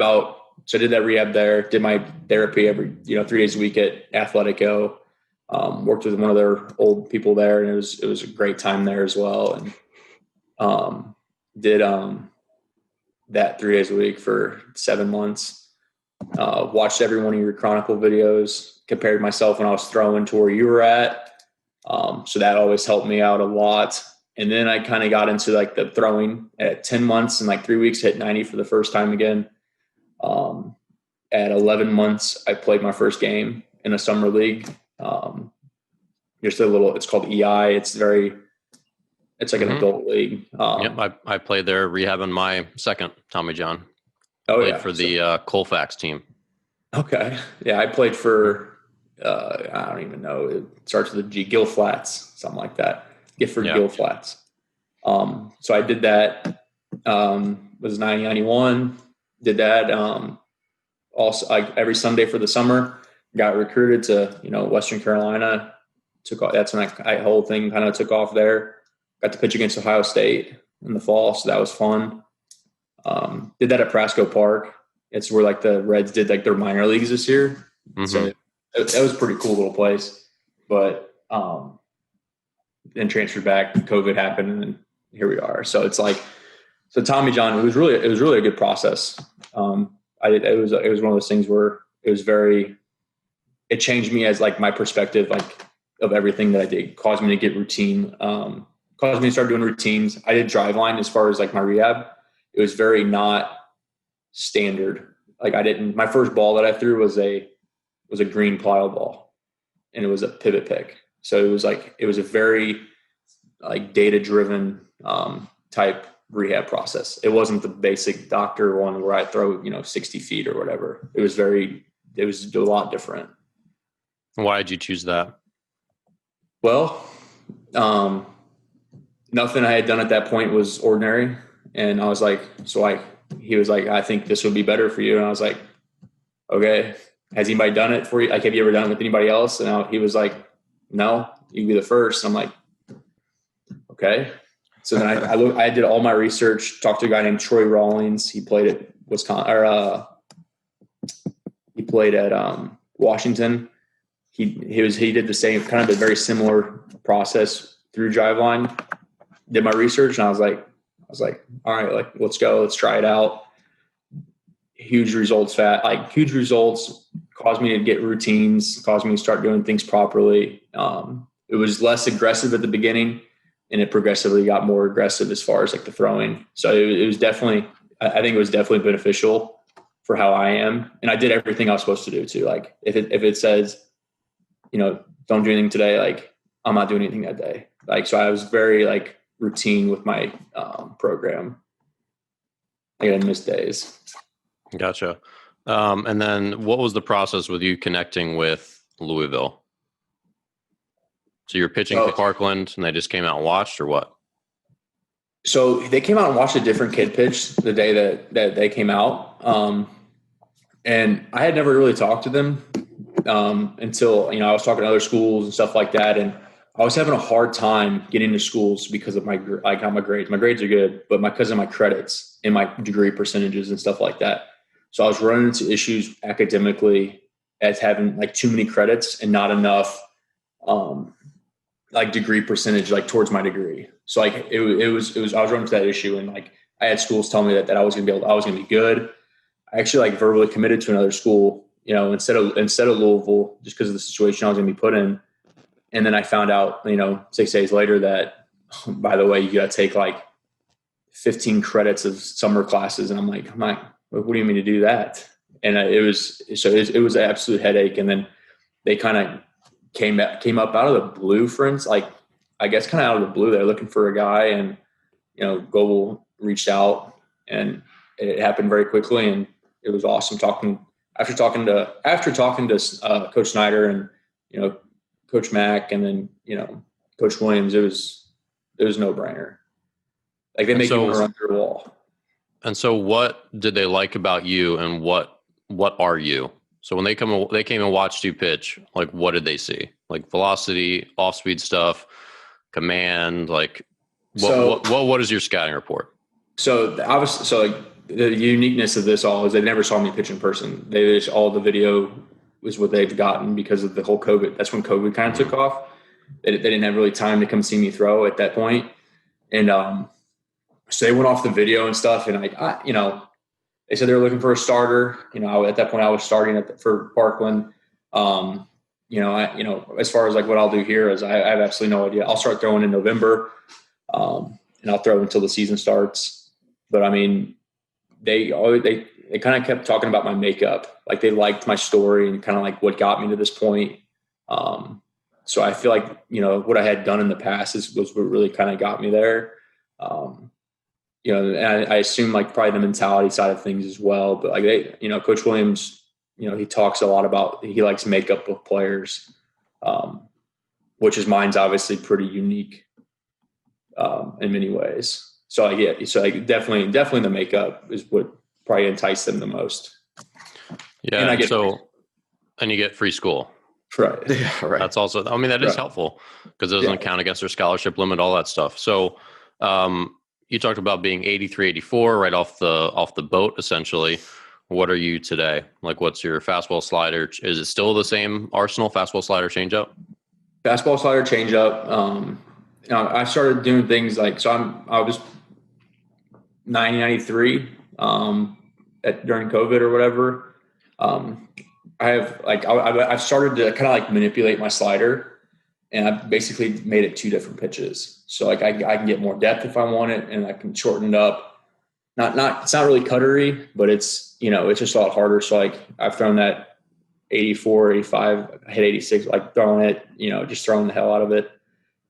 did that rehab there, did my therapy every 3 days a week at Athletico. Worked with one of their old people there, and it was a great time there as well. And did that 3 days a week for 7 months. Watched every one of your Chronicle videos, compared myself when I was throwing to where you were at. So that always helped me out a lot. And then I kind of got into like the throwing at 10 months and like 3 weeks, hit 90 for the first time again. At 11 months, I played my first game in a summer league. It's called EI. It's like an adult league. I played there rehabbing my second Tommy John. For the Colfax team. Okay. Yeah. I played for, I don't even know. It starts with a G, Gill Flats, something like that. Gill Flats. So I did that, was 90-91, did that. Also every Sunday for the summer, got recruited to, Western Carolina. That's when that whole thing kind of took off there. Got to pitch against Ohio State in the fall. So that was fun. Did that at Prasco Park. It's where like the Reds did like their minor leagues this year. Mm-hmm. So it was a pretty cool little place, but, then transferred back, COVID happened, and here we are. So it's like, Tommy John, it was really a good process. It was one of those things where it changed me as like my perspective, like of everything that I did, caused me to get routine, caused me to start doing routines. I did driveline as far as like my rehab. It was very not standard. Like my first ball that I threw was a green plyo ball, and it was a pivot pick. So it was a very like data driven, type rehab process. It wasn't the basic doctor one where I throw, 60 feet or whatever. It was a lot different. Why did you choose that? Well, nothing I had done at that point was ordinary. And I was like, he was like, I think this would be better for you. And I was like, okay, has anybody done it for you? Like, have you ever done it with anybody else? And he was like, no, you can be the first. And I'm like, okay. So then I did all my research, talked to a guy named Troy Rawlings. He played at Wisconsin, he played at Washington. He did the same kind of a very similar process through driveline. Did my research, and I was like, all right, like, let's go, let's try it out. Huge results caused me to get routines, caused me to start doing things properly. It was less aggressive at the beginning, and it progressively got more aggressive as far as like the throwing. So it was definitely, I think it was definitely beneficial for how I am. And I did everything I was supposed to do too. Like if it says, don't do anything today, like I'm not doing anything that day. Like, so I was very like routine with my program. I didn't miss days. Gotcha. And then what was the process with you connecting with Louisville? So you're pitching for Parkland and they just came out and watched, or what? So they came out and watched a different kid pitch the day that they came out. And I had never really talked to them until, I was talking to other schools and stuff like that. And I was having a hard time getting to schools because of my grades. My grades are good, but because of my credits and my degree percentages and stuff like that. So I was running into issues academically as having like too many credits and not enough like degree percentage like towards my degree. So like it was I was running into that issue, and like I had schools tell me that I was gonna be good. I actually like verbally committed to another school, instead of Louisville, just because of the situation I was gonna be put in. And then I found out, 6 days later that, by the way, you got to take like 15 credits of summer classes. And I'm like, what do you mean to do that? And it was an absolute headache. And then they kind of came up out of the blue, friends, like, I guess kind of out of the blue. They're looking for a guy, and, Global reached out, and it happened very quickly. And it was awesome after talking to Coach Snyder and, Coach Mack, and then, Coach Williams. It was no brainer. Like they make you want to run through a wall. And so what did they like about you, and what are you? So when they came and watched you pitch, like what did they see? Like velocity, off speed stuff, command, like what is your scouting report? So the uniqueness of this all is they never saw me pitch in person. All the video was what they've gotten because of the whole COVID. That's when COVID kind of took off. They didn't have really time to come see me throw at that point. And so they went off the video and stuff. And they said they were looking for a starter. At that point I was starting for Parkland. As far as like what I'll do here is I have absolutely no idea. I'll start throwing in November, and I'll throw until the season starts. But I mean, they kind of kept talking about my makeup. Like they liked my story and kind of like what got me to this point. So I feel like, what I had done in the past was what really kind of got me there. And I assume like probably the mentality side of things as well. But like Coach Williams, he talks a lot about, he likes makeup of players, which is mine's obviously pretty unique in many ways. So definitely the makeup is what probably enticed them the most. Yeah. And you get free school. Right. Yeah, right. That's also, that is helpful because it doesn't count against their scholarship limit, all that stuff. So you talked about being 83, 84 right off the boat, essentially. What are you today? Like, what's your fastball slider? Is it still the same arsenal, fastball slider changeup? Fastball slider changeup. I started doing things like, I was 93 during COVID or whatever. I've started to kind of like manipulate my slider, and I've basically made it two different pitches. So like I can get more depth if I want it, and I can shorten it up. It's not really cuttery, but it's just a lot harder. So like I've thrown that 84, 85, I hit 86, like throwing it, just throwing the hell out of it.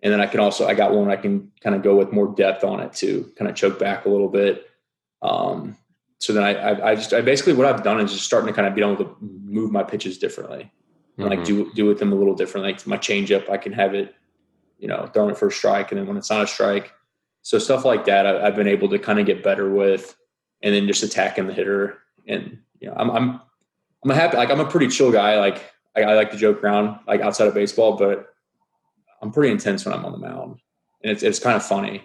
And then I got one I can kind of go with more depth on it to kind of choke back a little bit. So then I basically what I've done is just starting to kind of be able to move my pitches differently, and like do with them a little differently. Like my changeup, I can have it, throwing it for a strike, and then when it's not a strike, so stuff like that, I've been able to kind of get better with, and then just attacking the hitter. And I'm happy. Like I'm a pretty chill guy. Like I like to joke around, like outside of baseball, but I'm pretty intense when I'm on the mound, and it's kind of funny.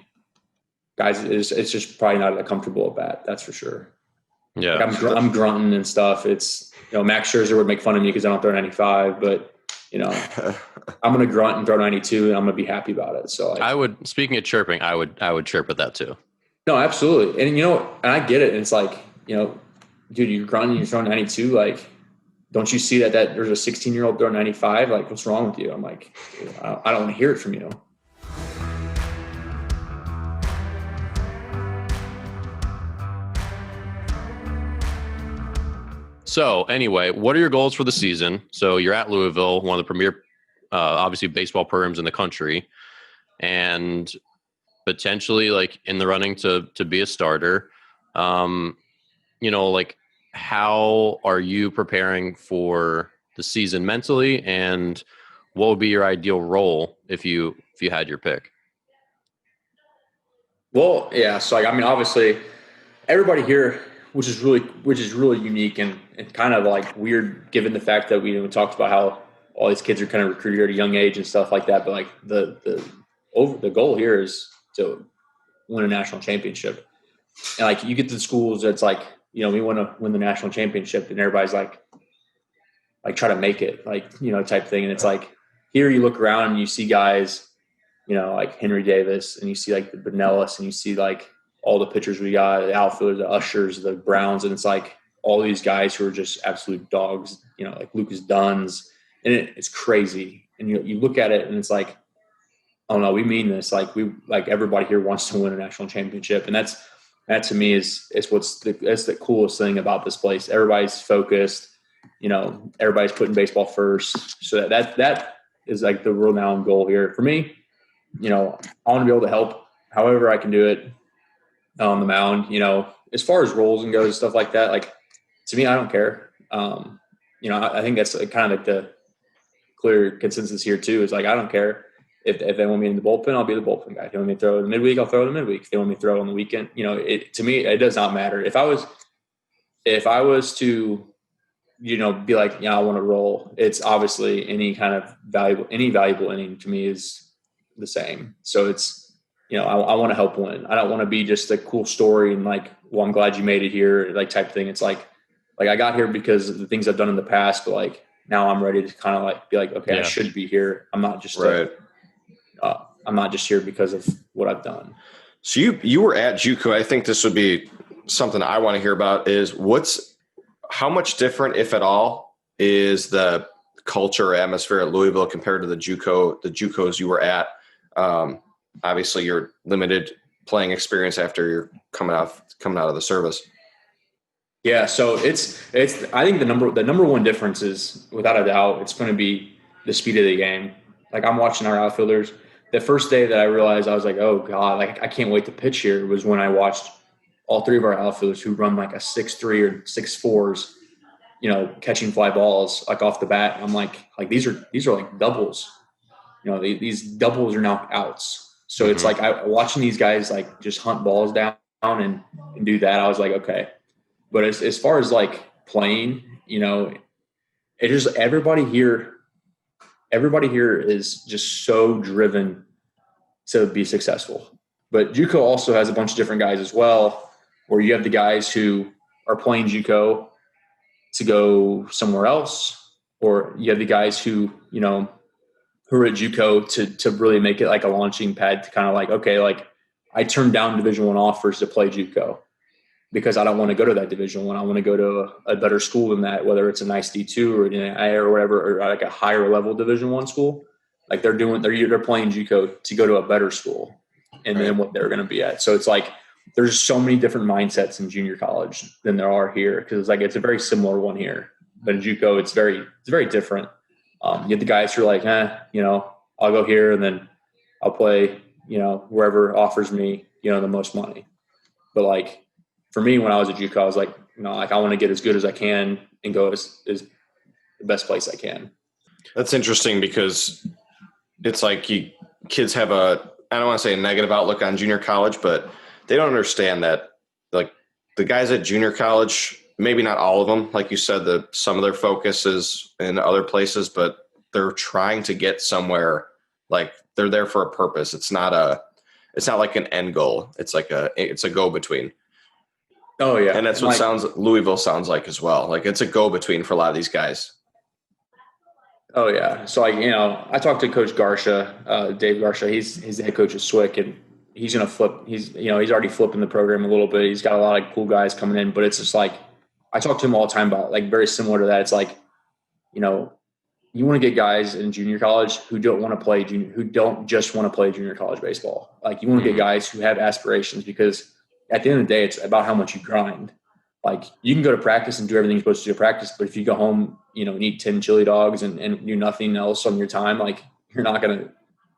Guys, it's just probably not a comfortable at bat. That's for sure. Yeah, like I'm grunting and stuff. It's Max Scherzer would make fun of me because I don't throw 95, but I'm gonna grunt and throw 92, and I'm gonna be happy about it. So speaking of chirping, I would chirp at that too. No, absolutely, and and I get it. And it's like dude, you're grunting, you're throwing 92. Like, don't you see that there's a 16-year-old throwing 95? Like, what's wrong with you? I'm like, I don't want to hear it from you. So anyway, what are your goals for the season? So you're at Louisville, one of the premier, obviously baseball programs in the country, and potentially like in the running to be a starter. Like how are you preparing for the season mentally, and what would be your ideal role if you had your pick? Well, yeah. So like, I mean, obviously everybody here, which is really unique and kind of like weird given the fact that we talked about how all these kids are kind of recruited at a young age and stuff like that. But like the goal here is to win a national championship. And like you get to the schools that's like, we want to win the national championship, and everybody's like try to make it, like, type thing. And it's like, here you look around and you see guys, like Henry Davis, and you see like the Benellis, and you see like all the pitchers we got, the outfielders, the Ushers, the Browns. And it's like all these guys who are just absolute dogs, like Lucas Dunn's, and it's crazy. And you look at it and it's like, oh no, we mean this. Like everybody here wants to win a national championship. And that to me is that's the coolest thing about this place. Everybody's focused, everybody's putting baseball first. So that is like the renowned goal here for me. I want to be able to help however I can do it on the mound, as far as roles and goes, stuff like that. Like, to me, I don't care. I think that's kind of like the clear consensus here too, is like, I don't care if they want me in the bullpen, I'll be the bullpen guy. If they want me to throw in the midweek, I'll throw in the midweek. If they want me to throw on the weekend, to me, it does not matter. If I was to, be like, I want to roll, it's obviously any valuable inning to me is the same. So it's, I want to help win. I don't want to be just a cool story and like, well, I'm glad you made it here, like type thing. It's like I got here because of the things I've done in the past, but like now I'm ready to kind of like be like, okay, I should be here. I'm not just right. I'm not just here because of what I've done. So you were at JUCO. I think this would be something I want to hear about is how much different, if at all, is the culture or atmosphere at Louisville compared to the JUCOs you were at? Obviously you're limited playing experience after you're coming out of the service. Yeah. So it's, I think the number one difference is, without a doubt, it's going to be the speed of the game. Like, I'm watching our outfielders. The first day that I realized, I was like, oh God, like I can't wait to pitch here, was when I watched all three of our outfielders who run like a 6'3" or 6'4s, catching fly balls like off the bat. I'm like these are like doubles. These doubles are now outs. So it's like watching these guys like just hunt balls down and do that. I was like, okay. But as far as like playing, it is everybody here is just so driven to be successful. But JUCO also has a bunch of different guys as well, where you have the guys who are playing JUCO to go somewhere else, or you have the guys who are at JUCO to really make it like a launching pad to kind of like, okay, like I turned down Division I offers to play JUCO because I don't want to go to that Division I. I want to go to a better school than that, whether it's a nice D2 or an IA or whatever, or like a higher level Division I school. Like they're playing JUCO to go to a better school and then what they're going to be at. So it's like, there's so many different mindsets in junior college than there are here. Cause it's like, it's a very similar one here, but in JUCO, it's very different. You get the guys who are like, I'll go here and then I'll play, wherever offers me, the most money. But like, for me, when I was at JUCO, I was like, I want to get as good as I can and go as the best place I can. That's interesting because it's like kids have I don't want to say a negative outlook on junior college, but they don't understand that like the guys at junior college, maybe not all of them, like you said, some of their focus is in other places, but they're trying to get somewhere. Like they're there for a purpose. It's not like an end goal. It's a go between. Oh yeah. And that's what Louisville sounds like as well. Like it's a go between for a lot of these guys. Oh yeah. So like, I talked to Coach Garsha, Dave Garsha. He's the head coach of SWIC, and he's going to flip. He's already flipping the program a little bit. He's got a lot of cool guys coming in, but it's just like, I talk to him all the time about like very similar to that. It's like, you want to get guys in junior college who don't just want to play junior college baseball. Like you want to get guys who have aspirations, because at the end of the day, it's about how much you grind. Like you can go to practice and do everything you're supposed to do at practice, but if you go home, and eat 10 chili dogs and do nothing else on your time, like you're not going to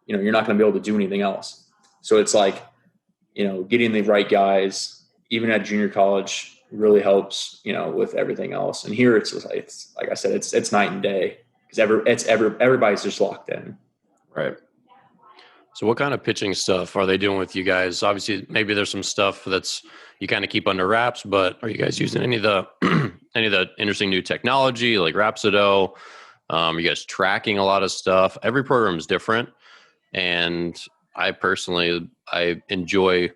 be able to do anything else. So it's like, getting the right guys, even at junior college, really helps, with everything else. And here it's like I said, it's night and day because everybody's just locked in. Right. So what kind of pitching stuff are they doing with you guys? Obviously, maybe there's some stuff that's you kind of keep under wraps, but are you guys using any of the any of the interesting new technology like Rhapsodo? You guys tracking a lot of stuff? Every program is different, and I personally enjoy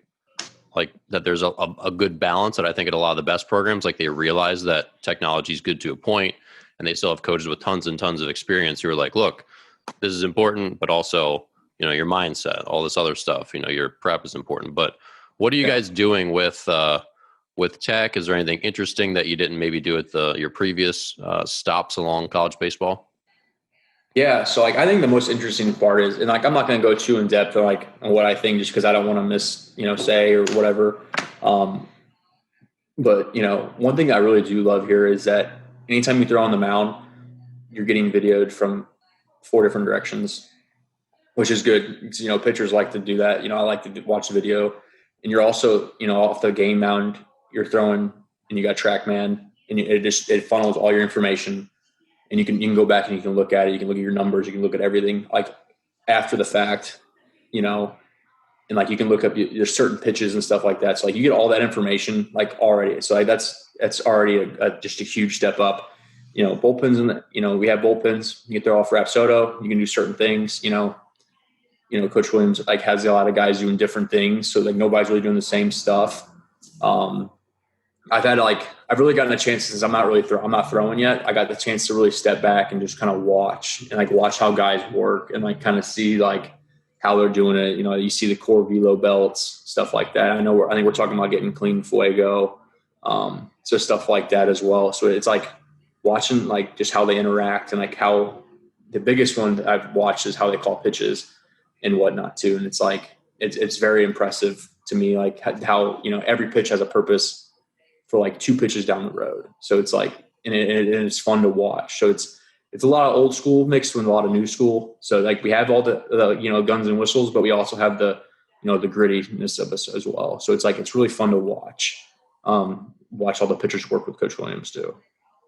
like that. There's a good balance that I think at a lot of the best programs, like they realize that technology is good to a point, and they still have coaches with tons and tons of experience who are like, look, this is important, but also your mindset, all this other stuff, your prep is important. But what are you guys doing with tech? Is there anything interesting that you didn't maybe do at your previous stops along college baseball? Yeah. So I think the most interesting part is, and I'm not going to go too in depth on what I think, just because I don't want to say or whatever. But one thing I really do love here is that anytime you throw on the mound, you're getting videoed from 4 different directions, which is good. Pitchers like to do that. I like to watch the video, and you're also, off the game mound, you're throwing and you got TrackMan, and it funnels all your information, and you can go back and you can look at it. You can look at your numbers. You can look at everything after the fact, and you can look up your certain pitches and stuff like that. So you get all that information already. So that's already just a huge step up. Bullpens we have bullpens. You can throw off Rhapsodo. You can do certain things. Coach Williams has a lot of guys doing different things, so nobody's really doing the same stuff. I've really gotten a chance, since I'm not throwing yet. I got the chance to really step back and just kind of watch how guys work and kind of see how they're doing it. You see the core velo belts, stuff like that. I think we're talking about getting clean fuego, so stuff like that as well. So it's watching just how they interact, and how the biggest one that I've watched is how they call pitches and whatnot too. And it's very impressive to me, how, every pitch has a purpose for 2 pitches down the road. So it's and it's fun to watch. So it's a lot of old school mixed with a lot of new school. So we have all the guns and whistles, but we also have the grittiness of us as well. So it's really fun to watch all the pitchers work with Coach Williams too.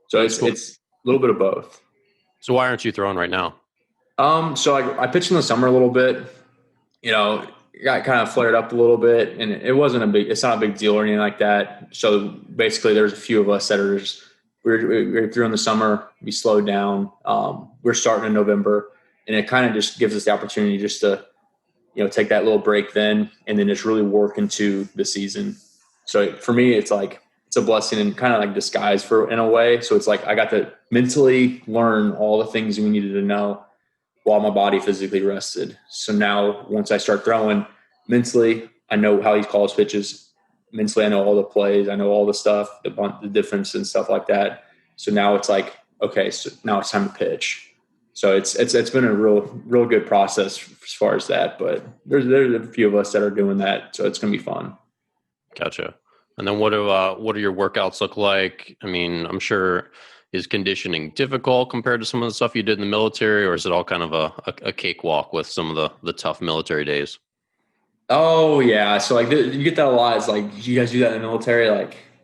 So it's a little bit of both. So why aren't you throwing right now? So I pitched in the summer a little bit, got kind of flared up a little bit, and it's not a big deal or anything like that. So basically there's a few of us that are we're through in the summer, we slowed down. We're starting in November, and it kind of just gives us the opportunity just to, take that little break then, and then just really work into the season. So for me, it's it's a blessing and kind of disguise in a way. So it's I got to mentally learn all the things we needed to know while my body physically rested. So now once I start throwing, mentally, I know how he calls pitches. Mentally, I know all the plays. I know all the stuff, the bunt, the difference and stuff like that. So now it's okay, so now it's time to pitch. So it's been a real good process as far as that. But there's a few of us that are doing that. So it's going to be fun. Gotcha. And then what do your workouts look like? I mean, I'm sure, is conditioning difficult compared to some of the stuff you did in the military, or is it all kind of a cakewalk with some of the tough military days? Oh yeah. So you get that a lot. It's you guys do that in the military?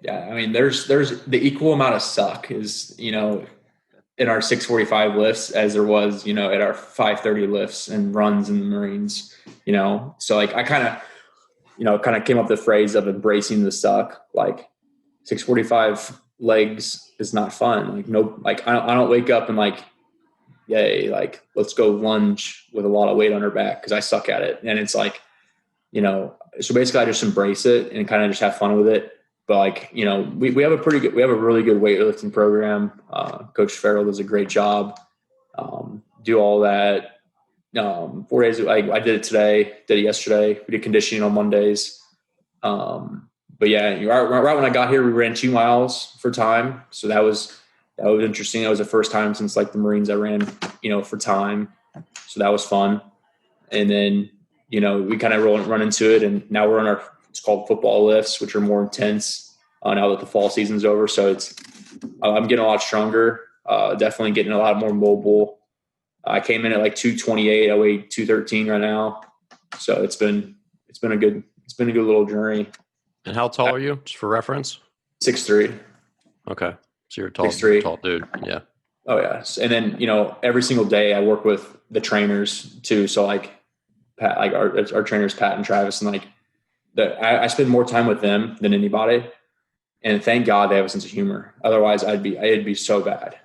Yeah, I mean, there's the equal amount of suck is, in our 645 lifts as there was, at our 530 lifts and runs in the Marines, so I kind of came up with the phrase of embracing the suck. 645 legs is not fun. I don't wake up and yay, let's go lunge with a lot of weight on our back because I suck at it. And it's so basically I just embrace it and kind of just have fun with it. But we have a really good weightlifting program. Coach Farrell does a great job. Do all that. 4 days. I did it today, did it yesterday. We did conditioning on Mondays. But yeah, right when I got here, we ran 2 miles for time. So that was interesting. That was the first time since the Marines I ran, for time. So that was fun. And then, we kind of run into it, and now we're on it's called football lifts, which are more intense now that the fall season's over. So I'm getting a lot stronger, definitely getting a lot more mobile. I came in at 228. I weigh 213 right now. So it's been a good little journey. And how tall are you, just for reference? 6'3". Okay. So you're a tall, 6'3". tall dude. Yeah. Oh yeah. And then, every single day I work with the trainers too. So like Pat, like our trainers, Pat and Travis, and like I spend more time with them than anybody. And thank God they have a sense of humor. Otherwise it'd be so bad.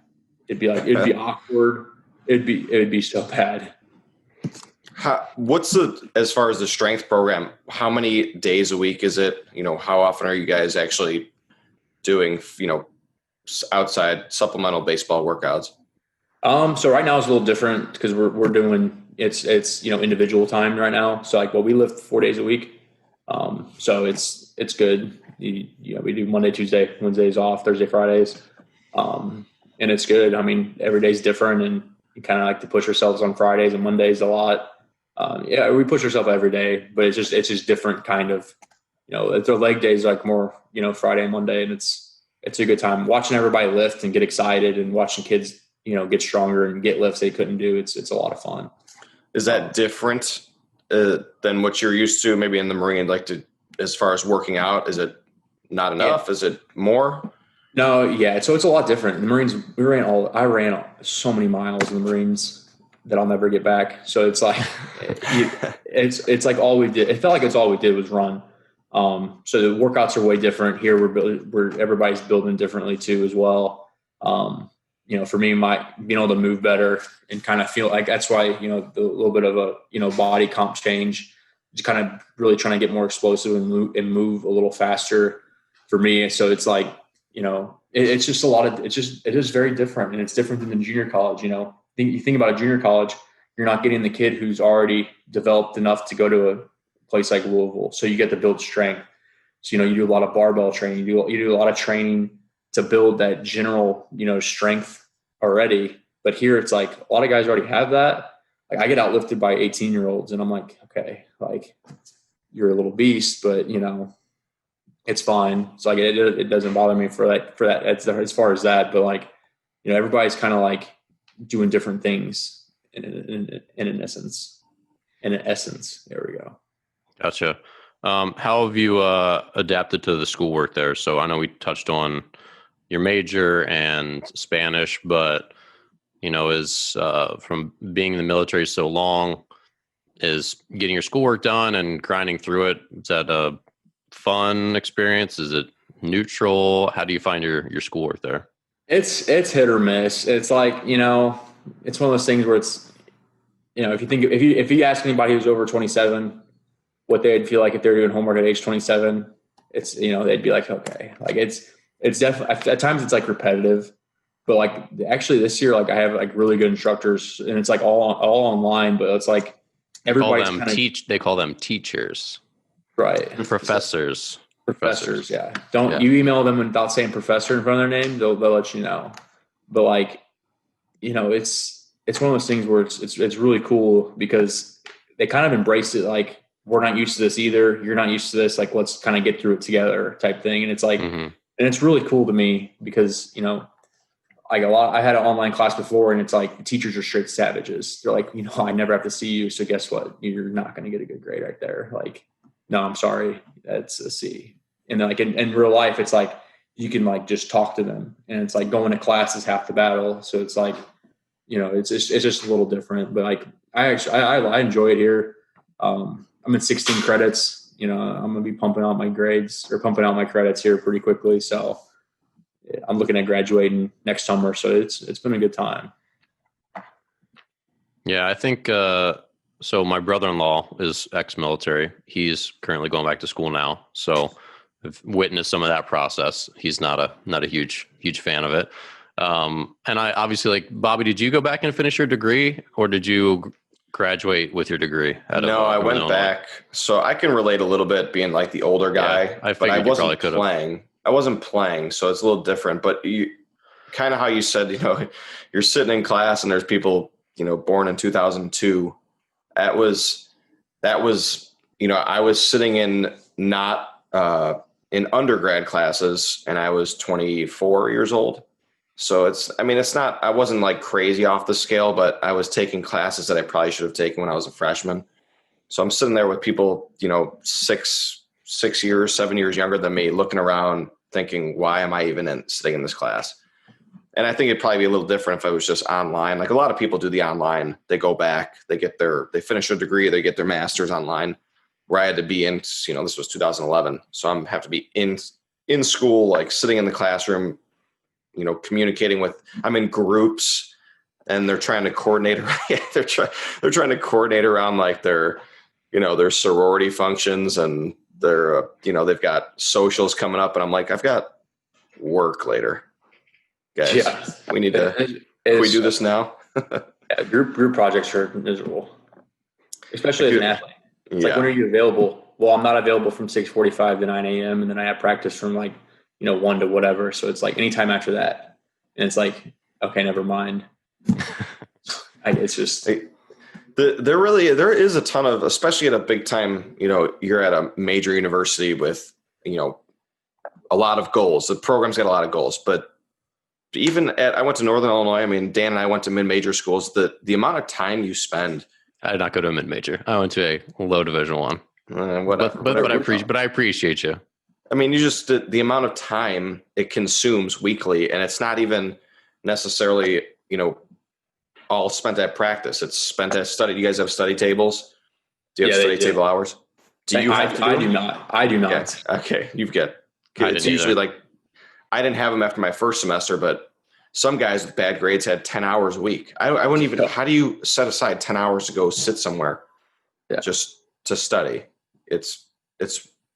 It'd be awkward. It would be so bad. As far as the strength program, how many days a week is it? How often are you guys actually doing, outside supplemental baseball workouts? So right now it's a little different because we're doing it's individual time right now. So like, we lift 4 days a week. So it's good. We do Monday, Tuesday, Wednesdays off, Thursday, Fridays. And it's good. I mean, every day's different, and we kind of like to push ourselves on Fridays and Mondays a lot. We push ourselves every day, but it's just different kind of, their leg days like more, Friday and Monday, and it's a good time watching everybody lift and get excited, and watching kids, get stronger and get lifts they couldn't do. It's a lot of fun. Is that different than what you're used to maybe in the Marine, as far as working out? Is it not enough? Yeah. Is it more? No. Yeah. So it's a lot different. The Marines, I ran so many miles in the Marines that I'll never get back. So it's like, it's like all we did. It felt like it's all we did was run. So the workouts are way different here. We're everybody's building differently too, as well. For me, being able to move better and kind of feel like that's why, the little bit of a, body comp change, just kind of really trying to get more explosive and move a little faster for me. So it's like, it's just it is very different, and it's different than the junior college. You think about a junior college, you're not getting the kid who's already developed enough to go to a place like Louisville. So you get to build strength. So, you do a lot of barbell training. You do a lot of training to build that general, strength already. But here it's like a lot of guys already have that. Like I get outlifted by 18-year-olds, and I'm like, okay, like you're a little beast, but it's fine. So like it doesn't bother me for that as far as that. But like, everybody's kind of like doing different things in an essence. There we go. Gotcha. How have you adapted to the schoolwork there? So I know we touched on your major and Spanish, but is from being in the military so long, is getting your schoolwork done and grinding through it, is that a fun experience? Is it neutral? How do you find your schoolwork there? It's hit or miss. It's like, it's one of those things where it's, if you ask anybody who's over 27 what they'd feel like if they're doing homework at age 27, it's, they'd be like, okay, like it's definitely at times it's like repetitive, but like actually this year, like I have like really good instructors, and it's like all online, but it's like everybody's they call them teachers, right? Professors. Yeah. You email them without saying professor in front of their name, they'll let you know. But like, it's one of those things where it's really cool because they kind of embrace it. Like, we're not used to this either. You're not used to this. Like, let's kind of get through it together type thing. And it's like, and it's really cool to me because, like I had an online class before, and it's like the teachers are straight savages. They're like, I never have to see you. So guess what? You're not going to get a good grade right there. Like, no, I'm sorry. That's a C. And then like in real life, it's like, you can like just talk to them, and it's like going to class is half the battle. So it's like, it's just a little different, but like, I enjoy it here. I'm at 16 credits, I'm going to be pumping out my grades or pumping out my credits here pretty quickly. So I'm looking at graduating next summer. So it's been a good time. Yeah. I think, so my brother-in-law is ex-military. He's currently going back to school now. So I've witnessed some of that process. He's not a huge fan of it. And I obviously, like, Bobby, did you go back and finish your degree, or did you graduate with your degree? No, I went back. So I can relate a little bit being like the older guy, but I wasn't playing. I wasn't playing. So it's a little different, but you kind of how you said, you're sitting in class and there's people, born in 2002. That was, I was sitting in in undergrad classes, and I was 24 years old. So I wasn't like crazy off the scale, but I was taking classes that I probably should have taken when I was a freshman. So I'm sitting there with people, 6 years, 7 years younger than me, looking around thinking, why am I even sitting in this class? And I think it'd probably be a little different if I was just online. Like a lot of people do the online, they go back, they finish their degree, they get their master's online, where I had to be in, this was 2011. So I'm have to be in school, like sitting in the classroom, communicating I'm in groups and they're trying to coordinate. they're trying to coordinate around like their sorority functions and their, they've got socials coming up. And I'm like, I've got work later. Guys, yeah. We need to. Can we do this now? Yeah, group projects are miserable, especially as an athlete. It's like, when are you available? Well, I'm not available from 6:45 to 9 a.m. and then I have practice from 1 to whatever. So it's like anytime after that, and it's like, okay, never mind. It's just there is a ton of, especially at a big time. You're at a major university with a lot of goals. The program's got a lot of goals, but even I went to Northern Illinois. I mean, Dan and I went to mid-major schools. The amount of time you spend. I did not go to a mid-major. I went to a low Division I. Whatever. But I appreciate you. I mean, you just the amount of time it consumes weekly, and it's not even necessarily all spent at practice. It's spent at study. You guys have study tables? Do you have study table hours? Do you have to do I do not. I do not. Okay. You've got. It's usually I didn't have them after my first semester, but some guys with bad grades had 10 hours a week. I wouldn't even. How do you set aside 10 hours to go sit somewhere just to study? It's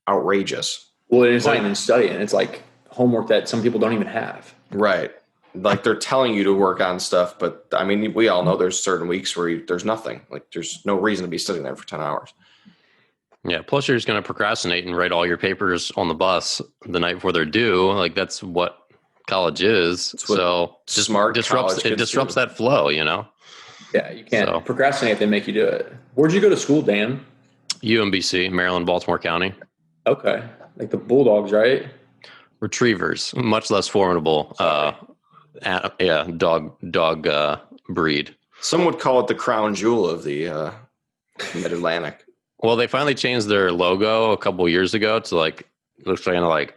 outrageous. Well, it's not even studying. It's like homework that some people don't even have. Right. Like they're telling you to work on stuff, but I mean, we all know there's certain weeks where there's nothing. Like there's no reason to be sitting there for 10 hours. Yeah. Plus, you're just going to procrastinate and write all your papers on the bus the night before they're due. Like that's what college is. So smart disrupts that flow. Yeah, you can't procrastinate. They make you do it. Where'd you go to school, Dan? UMBC, Maryland, Baltimore County. Okay, like the Bulldogs, right? Retrievers, much less formidable. Dog breed. Some would call it the crown jewel of the Mid-Atlantic. Well, they finally changed their logo a couple years ago to looks kind of like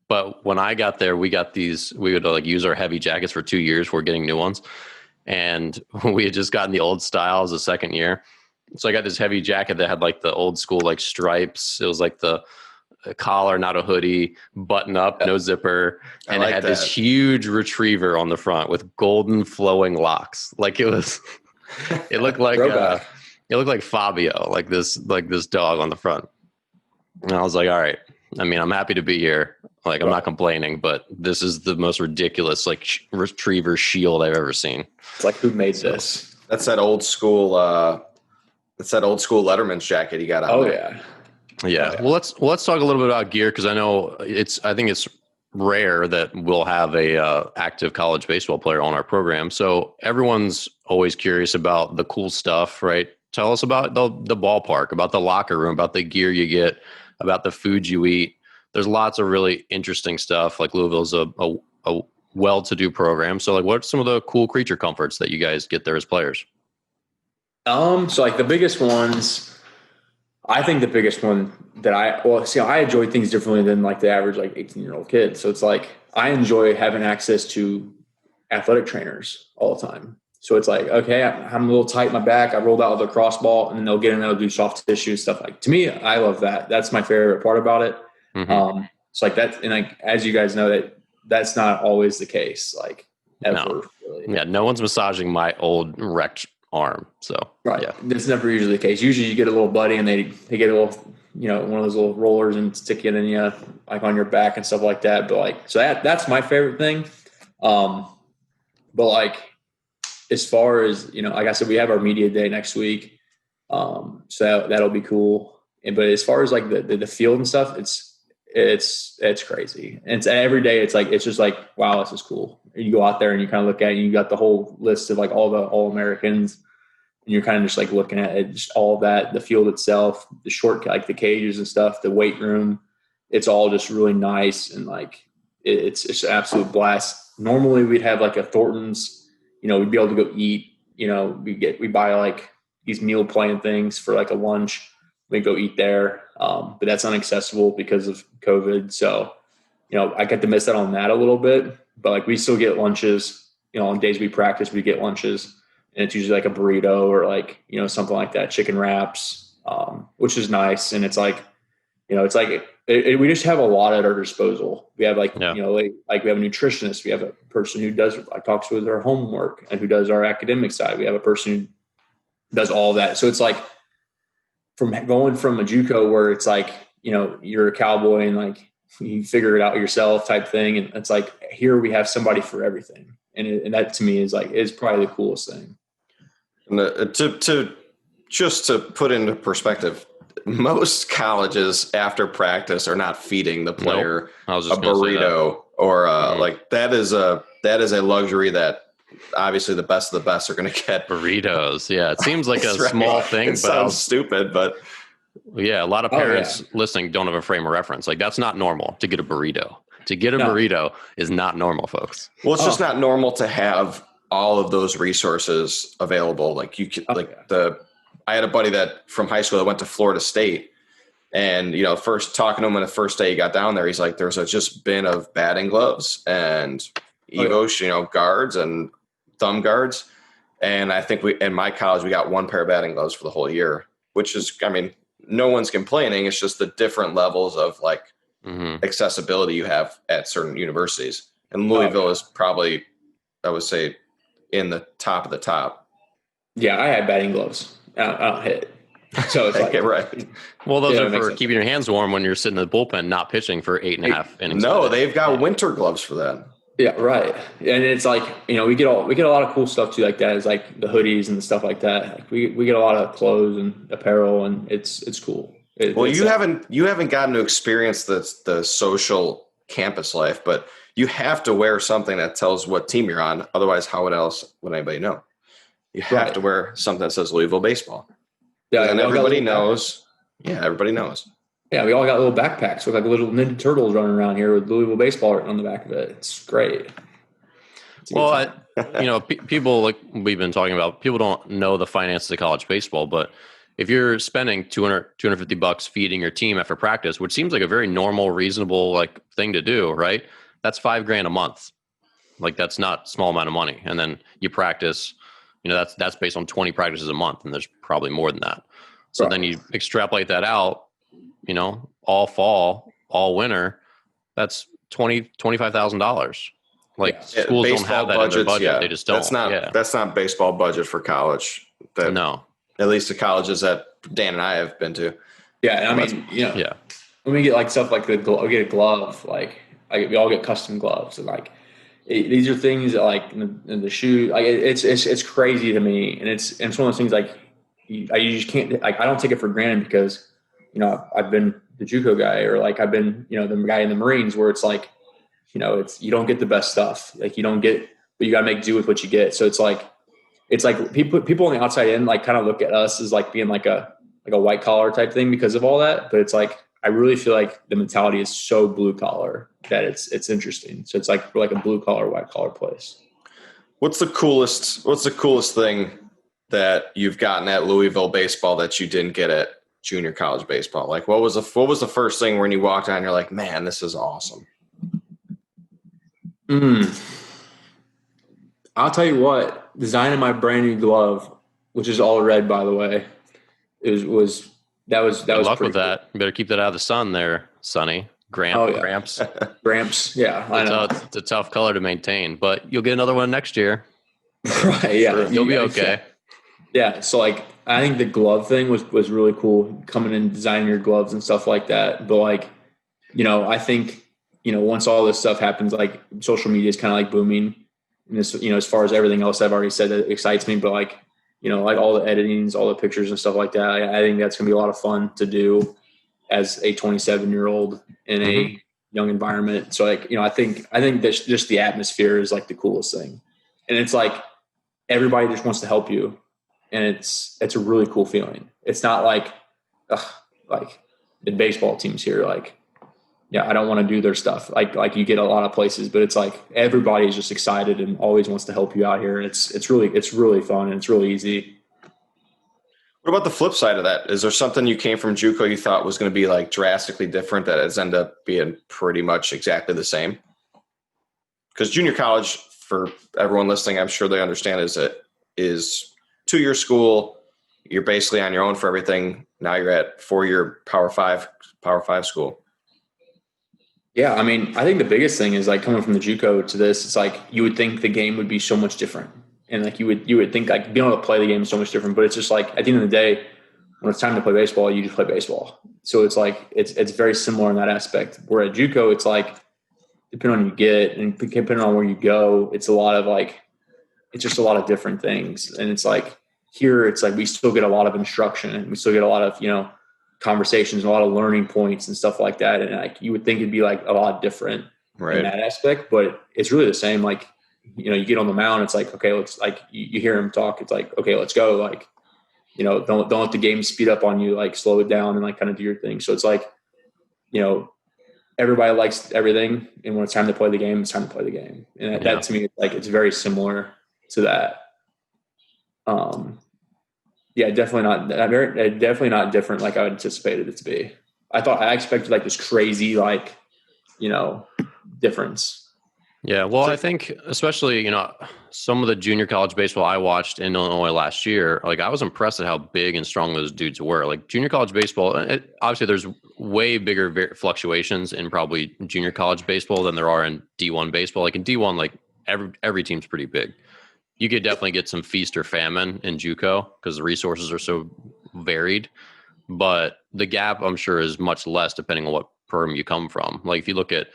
But when I got there, we got these. We would use our heavy jackets for 2 years. We're getting new ones, and we had just gotten the old style as a second year. So I got this heavy jacket that had the old school stripes. It was the collar, not a hoodie, button up, no zipper, and it had this huge retriever on the front with golden flowing locks. It looked like it looked like Fabio, this dog on the front. And I was like, all right. I mean, I'm happy to be here. I'm not complaining, but this is the most ridiculous retriever shield I've ever seen. It's like, who made this? That's that old school. That's that old school Letterman's jacket he got on. Oh there. Yeah. Well, let's talk a little bit about gear, because I know I think it's rare that we'll have a active college baseball player on our program. So everyone's always curious about the cool stuff, right? Tell us about the ballpark, about the locker room, about the gear you get, about the food you eat. There's lots of really interesting stuff. Louisville's a well-to-do program. So what's some of the cool creature comforts that you guys get there as players? So the biggest ones, I think the biggest one that I enjoy things differently than the average 18-year-old kid. So it's I enjoy having access to athletic trainers all the time. So it's okay, I'm a little tight in my back. I rolled out with a cross ball, and then they'll get in, they'll do soft tissue stuff. To me, I love that. That's my favorite part about it. Mm-hmm. So that, and as you guys know, that's not always the case. Ever. No. Really. Yeah, no one's massaging my old wrecked arm. So right, yeah, that's never usually the case. Usually, you get a little buddy, and they get a little, one of those little rollers and stick it in you on your back and stuff like that. But so that's my favorite thing. But as far as like I said, we have our media day next week, so that'll be cool. But as far as the field and stuff, it's crazy. And every day it's just wow, this is cool. And you go out there and you kind of look at it, and you got the whole list of all the All-Americans, and you're kind of just looking at it, just all of that, the field itself, the short, the cages and stuff, the weight room. It's all just really nice, and it's an absolute blast. Normally we'd have a Thornton's, we'd be able to go eat, we buy these meal plan things for a lunch. We go eat there. But that's inaccessible because of COVID. So, I get to miss out on that a little bit, but like we still get lunches, on days we practice, we get lunches, and it's usually like a burrito or like, something like that, chicken wraps, which is nice. And it's like, it's like we just have a lot at our disposal. We have like, like we have a nutritionist. We have a person who talks with our homework and who does our academic side. We have a person who does all that. So it's like from going from a JUCO where it's like, you're a cowboy and like you figure it out yourself type thing. And it's like, here we have somebody for everything. And that to me is probably the coolest thing. And to put into perspective, most colleges after practice are not feeding the player a burrito or like that is a luxury that obviously the best of the best are going to get. Burritos. Yeah. It seems like a small thing, it sounds stupid, but yeah, a lot of parents listening don't have a frame of reference. Like that's not normal to get a burrito. To get a burrito is not normal, folks. Well, it's just not normal to have all of those resources available. Like you could, I had a buddy that from high school that went to Florida State, and first talking to him on the first day he got down there, he's like, "There's a just bin of batting gloves and Evo, guards and thumb guards." And I think in my college we got one pair of batting gloves for the whole year, which is, no one's complaining. It's just the different levels of like accessibility you have at certain universities. And Louisville is probably, I would say, in the top of the top. Yeah, I had batting gloves. I don't hit. So it's like, right. Well, those are for keeping your hands warm when you're sitting in the bullpen, not pitching for 8.5 innings. No, they've got winter gloves for that. Yeah, right. And it's like, we get a lot of cool stuff too, like that. Is like the hoodies and the stuff like that. Like we get a lot of clothes and apparel, and it's cool. You haven't gotten to experience the social campus life, but you have to wear something that tells what team you're on. Otherwise, how else would anybody know? You have to wear something that says Louisville baseball. Yeah, and everybody knows. Yeah, everybody knows. Yeah, we all got little backpacks with like little Ninja Turtles running around here with Louisville baseball written on the back of it. It's great. Well, people, like we've been talking about, people don't know the finances of college baseball, but if you're spending $250 feeding your team after practice, which seems like a very normal, reasonable like thing to do, right? That's $5,000 a month. Like that's not a small amount of money. And then you practice, that's based on 20 practices a month, and there's probably more than that. So then you extrapolate that out, all fall, all winter, that's $25,000. Like schools don't have that budgets, in their budget. Yeah. They just don't. That's not baseball budget for college. No. At least the colleges that Dan and I have been to. Yeah. When we get like stuff like we get a glove, like we all get custom gloves, and like these are things that like in the shoe, like it's crazy to me. And it's one of those things like I just can't, like, I don't take it for granted because, I've been the JUCO guy, or like I've been, the guy in the Marines, where it's like, you don't get the best stuff. Like you don't get, but you got to make do with what you get. So it's like people on the outside in like kind of look at us as like being like a white collar type thing because of all that. But it's like, I really feel like the mentality is so blue collar that it's interesting. So it's like we're like a blue collar, white collar place. What's the coolest thing that you've gotten at Louisville baseball that you didn't get at junior college baseball? Like what was the first thing when you walked out and you're like, man, this is awesome? I'll tell you what, designing my brand new glove, which is all red, by the way, that was Good luck with cool. that. You better keep that out of the sun there, Sonny. Gramps. Gramps. Yeah, I know. It's a tough color to maintain, but you'll get another one next year. Right. Yeah. You'll be okay. Yeah. So like, I think the glove thing was really cool, coming in, designing your gloves and stuff like that. But like, I think, once all this stuff happens, like social media is kind of like booming. And this, as far as everything else I've already said that excites me, but like, like all the editings, all the pictures and stuff like that, I think that's going to be a lot of fun to do as a 27-year-old in a young environment. So like, I think that just the atmosphere is like the coolest thing. And it's like, everybody just wants to help you. And it's a really cool feeling. It's not like the baseball teams here, like, yeah, I don't want to do their stuff. Like you get a lot of places, but it's like everybody's just excited and always wants to help you out here. And it's really fun and it's really easy. What about the flip side of that? Is there something you came from JUCO you thought was going to be like drastically different that has ended up being pretty much exactly the same? Because junior college, for everyone listening, I'm sure they understand, is 2-year school. You're basically on your own for everything. Now you're at 4-year Power Five school. Yeah, I mean, I think the biggest thing is like coming from the JUCO to this. It's like you would think the game would be so much different, and like you would think like being able to play the game is so much different. But it's just like at the end of the day, when it's time to play baseball, you just play baseball. So it's like it's very similar in that aspect. Where at JUCO, it's like depending on what you get and depending on where you go, it's a lot of like it's just a lot of different things. And it's like here, it's like we still get a lot of instruction and we still get a lot of conversations, a lot of learning points and stuff like that. And like you would think it'd be like a lot different in that aspect, but it's really the same. Like you get on the mound, it's like okay, let's like you hear him talk. It's like okay, let's go. Like don't let the game speed up on you. Like slow it down and like kind of do your thing. So it's like everybody likes everything, and when it's time to play the game, it's time to play the game. And that to me, like it's very similar to that. Yeah, definitely not different like I anticipated it to be. I expected like this crazy like difference. Yeah, well, I think especially some of the junior college baseball I watched in Illinois last year, like I was impressed at how big and strong those dudes were. Like junior college baseball, obviously there's way bigger fluctuations in probably junior college baseball than there are in D1 baseball. Like in D1, like every team's pretty big. You could definitely get some feast or famine in JUCO because the resources are so varied. But the gap, I'm sure, is much less depending on what program you come from. Like if you look at,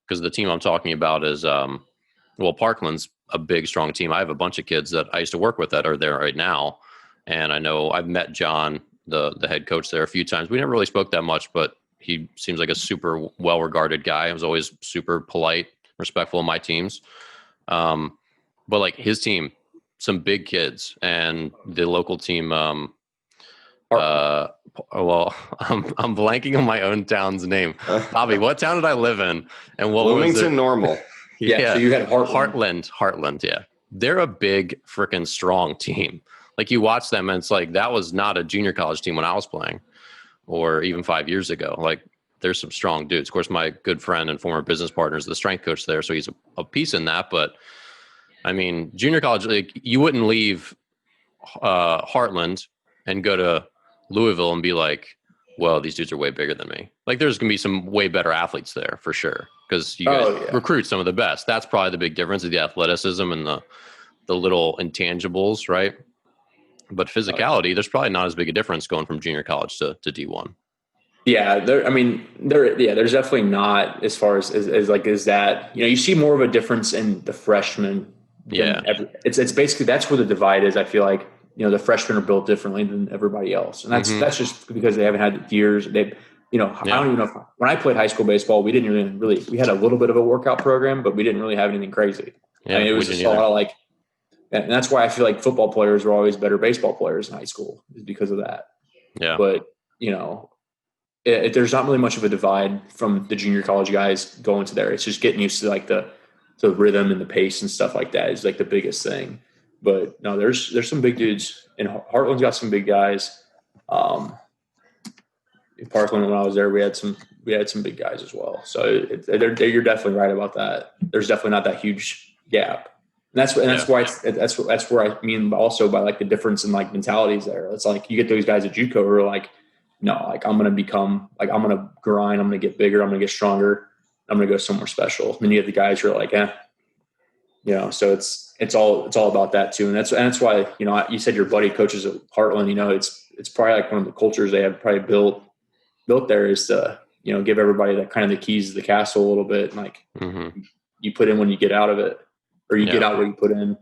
because the team I'm talking about is, Parkland's a big, strong team. I have a bunch of kids that I used to work with that are there right now. And I know I've met John, the head coach there a few times. We never really spoke that much, but he seems like a super well-regarded guy. He was always super polite, respectful of my teams. But like his team, some big kids, and the local team. I'm blanking on my own town's name. Bobby, what town did I live in? And what Bloomington was it? Normal. Yeah, so you had Heartland. Yeah, they're a big freaking strong team. Like you watch them, and it's like that was not a junior college team when I was playing, or even 5 years ago. Like there's some strong dudes. Of course, my good friend and former business partner is the strength coach there, so he's a piece in that. But I mean, junior college, like you wouldn't leave Heartland and go to Louisville and be like, well, these dudes are way bigger than me. Like there's going to be some way better athletes there for sure. Because you guys recruit some of the best. That's probably the big difference of the athleticism and the little intangibles, right? But physicality, there's probably not as big a difference going from junior college to D1. Yeah, there's definitely not as far as that. You see more of a difference in the freshmen. Yeah, it's basically that's where the divide is. I feel like the freshmen are built differently than everybody else, and that's just because they haven't had years. I don't even know if, when I played high school baseball, we didn't really we had a little bit of a workout program, but we didn't really have anything crazy. Yeah, I mean, it was just a lot of like, and that's why I feel like football players were always better baseball players in high school, is because of that. Yeah, but there's not really much of a divide from the junior college guys going to there. It's just getting used to like the rhythm and the pace and stuff like that is like the biggest thing. But no, there's some big dudes, and Heartland's got some big guys. In Parkland, when I was there, we had some big guys as well. So you're definitely right about that. There's definitely not that huge gap. And that's where I mean also by like the difference in like mentalities there. It's like you get those guys at JUCO who are like, no, like I'm going to grind. I'm going to get bigger. I'm going to get stronger. I'm going to go somewhere special. And then you have the guys who are like, so it's all about that too. And that's why, you said your buddy coaches at Heartland, it's probably like one of the cultures they have probably built there is to, give everybody that kind of the keys to the castle a little bit. And like you put in when you get out of it, or you get out where you put in.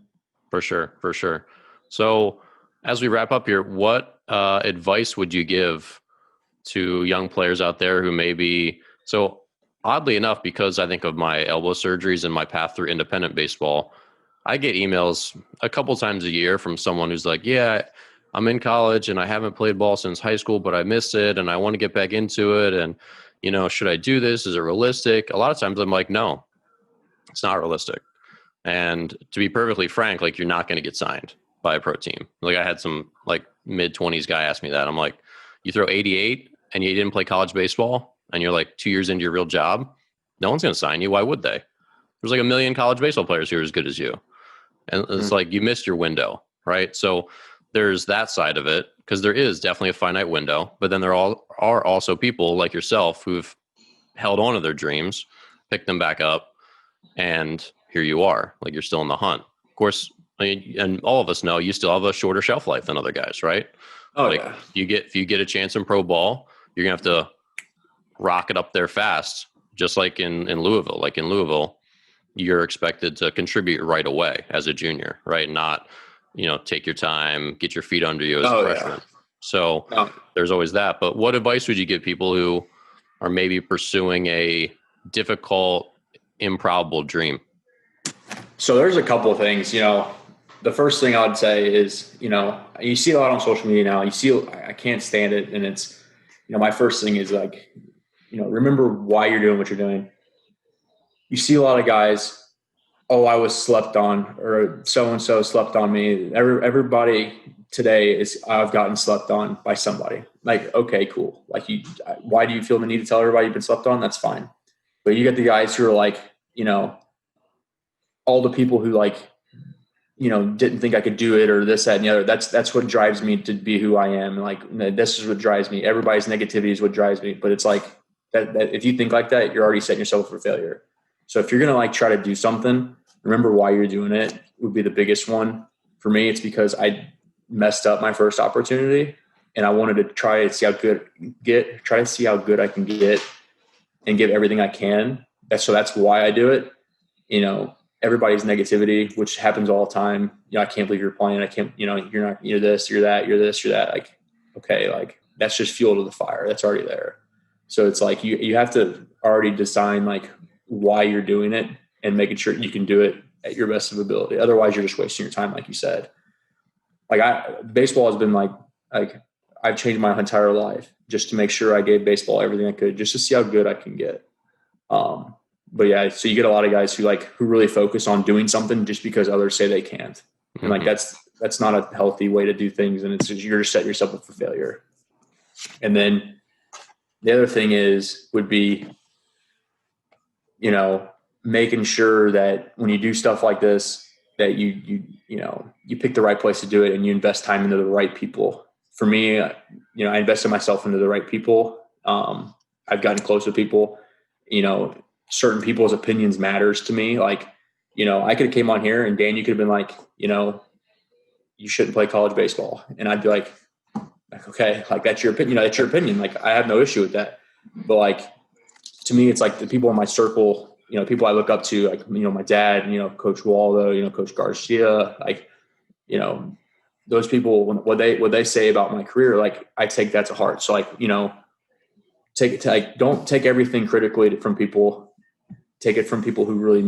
For sure. So as we wrap up here, what advice would you give to young players out there who maybe, so oddly enough, because I think of my elbow surgeries and my path through independent baseball, I get emails a couple times a year from someone who's like, yeah, I'm in college and I haven't played ball since high school, but I miss it and I want to get back into it. And, should I do this? Is it realistic? A lot of times I'm like, no, it's not realistic. And to be perfectly frank, like you're not going to get signed by a pro team. Like I had some like mid-20s guy ask me that. I'm like, you throw 88 and you didn't play college baseball and you're like 2 years into your real job, no one's going to sign you. Why would they? There's like a million college baseball players who are as good as you. And it's like you missed your window, right? So there's that side of it, because there is definitely a finite window. But then there are also people like yourself who've held on to their dreams, picked them back up, and here you are. Like, you're still in the hunt. Of course, I mean, and all of us know you still have a shorter shelf life than other guys, right? Oh, like yeah. if you get a chance in pro ball, you're gonna have to rock it up there fast, just like in Louisville. Like in Louisville, you're expected to contribute right away as a junior, right? Not, take your time, get your feet under you as a freshman. Yeah. So there's always that. But what advice would you give people who are maybe pursuing a difficult, improbable dream? So there's a couple of things. The first thing I would say is, you see a lot on social media now. I can't stand it. And it's, my first thing is like, remember why you're doing what you're doing. You see a lot of guys, oh, I was slept on, or so-and-so slept on me. Everybody today I've gotten slept on by somebody. Like, okay, cool. Like, why do you feel the need to tell everybody you've been slept on? That's fine. But you get the guys who are like, all the people who like, didn't think I could do it, or this, that, and the other. That's what drives me to be who I am. Like, this is what drives me. Everybody's negativity is what drives me. But it's like that if you think like that, you're already setting yourself for failure. So if you're going to like try to do something, remember why you're doing it would be the biggest one. For me, it's because I messed up my first opportunity and I wanted to try to see how good I can get and give everything I can. So that's why I do it. Everybody's negativity, which happens all the time. I can't believe you're playing. I can't, you're not, you're this, you're that, you're this, you're that. Like, okay, like that's just fuel to the fire. That's already there. So it's like, you have to already design like why you're doing it and making sure you can do it at your best of ability. Otherwise you're just wasting your time. Like you said, like baseball has been like I've changed my entire life just to make sure I gave baseball everything I could, just to see how good I can get. But yeah, so you get a lot of guys who really focus on doing something just because others say they can't. And like, that's not a healthy way to do things. And it's just, you're just setting yourself up for failure. And then the other thing would be, making sure that when you do stuff like this, that you pick the right place to do it and you invest time into the right people. For me, I invested myself into the right people. I've gotten close with people, certain people's opinions matters to me. Like, I could have came on here and Dan, you could have been like, you shouldn't play college baseball. And I'd be like, okay, like that's your opinion. That's your opinion. Like, I have no issue with that. But like, to me, it's like the people in my circle, people I look up to, like, my dad, Coach Waldo, Coach Garcia, like, those people, what they say about my career, like I take that to heart. So like, don't take everything critically from people. Take it from people who really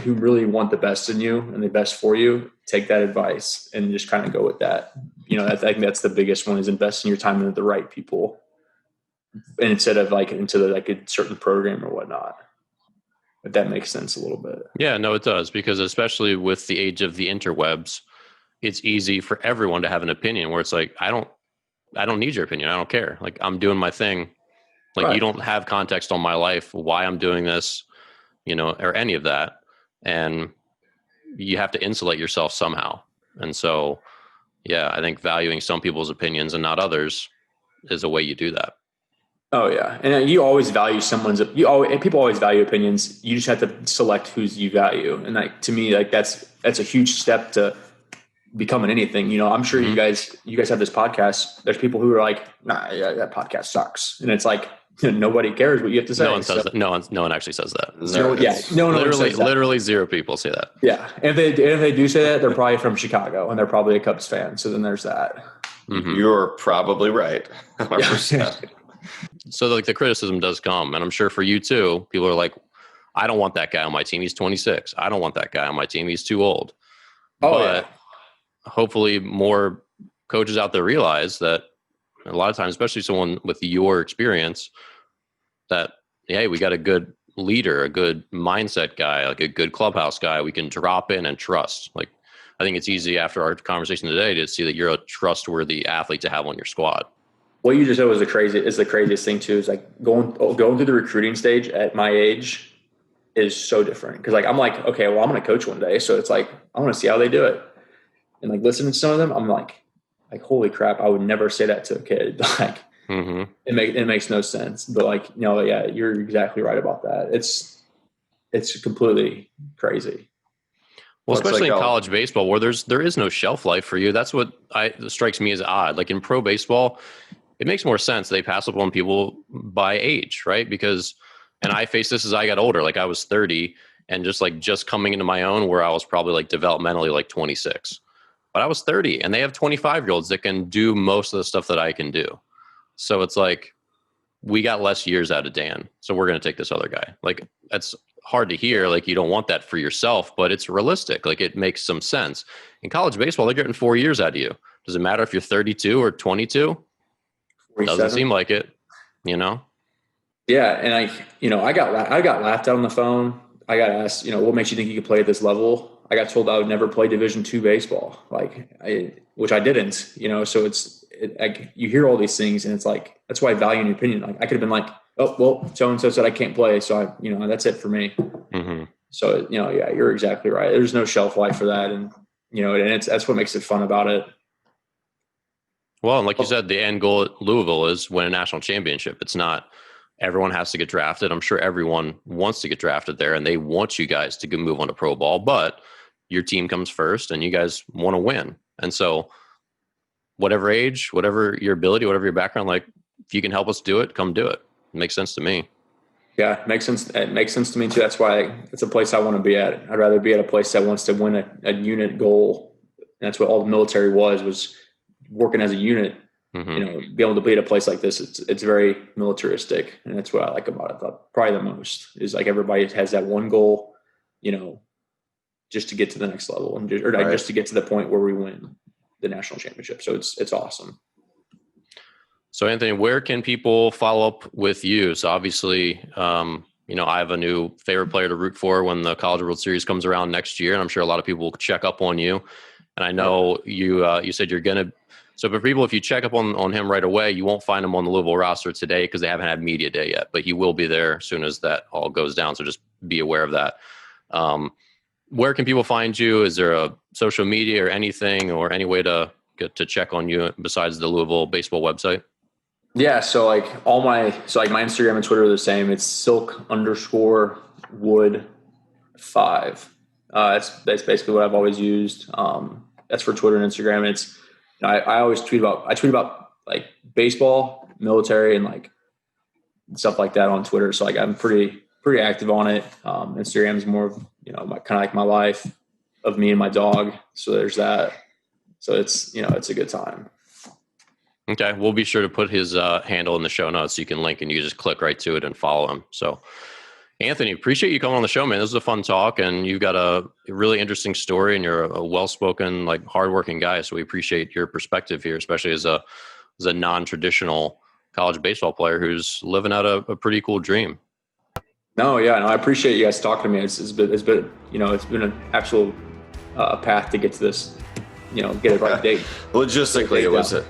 who really want the best in you and the best for you. Take that advice and just kind of go with that. I think that's the biggest one, is investing your time into the right people, and instead of into a certain program or whatnot. If that makes sense a little bit. Yeah, no, it does, because especially with the age of the interwebs, it's easy for everyone to have an opinion where it's like, I don't need your opinion. I don't care. Like, I'm doing my thing. Like, right. You don't have context on my life, why I'm doing this, or any of that. And you have to insulate yourself somehow. And so, yeah, I think valuing some people's opinions and not others is a way you do that. Oh yeah. And you always value people always value opinions. You just have to select whose you value. And to me, that's a huge step to becoming anything. I'm sure you guys have this podcast. There's people who are like, nah, yeah, that podcast sucks. And it's like, nobody cares what you have to say. No one says that. No one actually says that. Literally zero people say that. Yeah. And if they do say that, they're probably from Chicago and they're probably a Cubs fan. So then there's that. Mm-hmm. You're probably right. 100%. So the criticism does come, and I'm sure for you too, people are like, I don't want that guy on my team. He's 26. I don't want that guy on my team. He's too old. But hopefully more coaches out there realize that a lot of times, especially someone with your experience, that, hey, we got a good leader, a good mindset guy, like a good clubhouse guy we can drop in and trust. Like, I think it's easy after our conversation today to see that you're a trustworthy athlete to have on your squad. What you just said was the craziest thing too, is like going through the recruiting stage at my age is so different. Cause like, I'm like, okay, well, I'm going to coach one day. So it's like, I want to see how they do it. And like listening to some of them, I'm like, holy crap, I would never say that to a kid. Like it makes no sense, but like, yeah, you're exactly right about that. It's completely crazy. Well, especially in college baseball where there is no shelf life for you. That's what strikes me as odd. Like in pro baseball, it makes more sense. They pass up on people by age, right? Because, and I faced this as I got older, like I was 30 and just coming into my own where I was probably like developmentally like 26, but I was 30 and they have 25-year-olds that can do most of the stuff that I can do. So it's like, we got less years out of Dan. So we're going to take this other guy. Like that's hard to hear. Like you don't want that for yourself, but it's realistic. Like it makes some sense. In college baseball, they're getting 4 years out of you. Does it matter if you're 32 or 22? 47? Doesn't seem like it, Yeah. And I got laughed at on the phone. I got asked, what makes you think you could play at this level? I got told I would never play Division II baseball, which I didn't, so you hear all these things and it's like, that's why I value your opinion. Like I could have been like, oh, well, so-and-so said I can't play. So that's it for me. Mm-hmm. So, yeah, you're exactly right. There's no shelf life for that. And, that's what makes it fun about it. Well, and like you said, the end goal at Louisville is win a national championship. It's not everyone has to get drafted. I'm sure everyone wants to get drafted there and they want you guys to move on to pro ball, but your team comes first and you guys want to win. And so whatever age, whatever your ability, whatever your background, like if you can help us do it, come do it. It makes sense to me. Yeah, it makes sense. It makes sense to me too. That's why it's a place I want to be at. I'd rather be at a place that wants to win a unit goal. And that's what all the military was working as a unit. Mm-hmm. Be able to be at a place like this. It's very militaristic. And that's what I like about it. Probably the most is like everybody has that one goal, just to get to the next level and just to get to the point where we win the national championship. So it's awesome. So Anthony, where can people follow up with you? So obviously, I have a new favorite player to root for when the College World Series comes around next year, and I'm sure a lot of people will check up on you. And I know you said you're going to. So for people, if you check up on him right away, you won't find him on the Louisville roster today because they haven't had media day yet. But he will be there as soon as that all goes down. So just be aware of that. Where can people find you? Is there a social media or anything or any way to get to check on you besides the Louisville baseball website? Yeah. So my Instagram and Twitter are the same. It's silk_wood5. That's basically what I've always used. That's for Twitter and Instagram. And it's, I always tweet about like baseball, military, and like stuff like that on Twitter. So I'm pretty active on it. Instagram is more of, kind of like my life of me and my dog. So there's that. So it's, it's a good time. Okay. We'll be sure to put his handle in the show notes so you can link and you just click right to it and follow him. So Anthony, appreciate you coming on the show, man. This was a fun talk and you've got a really interesting story and you're a well-spoken, like hardworking guy. So we appreciate your perspective here, especially as a non-traditional college baseball player who's living out a pretty cool dream. No, yeah, I appreciate you guys talking to me. It's been an actual path to get to this, get it right date. Logistically, it was it.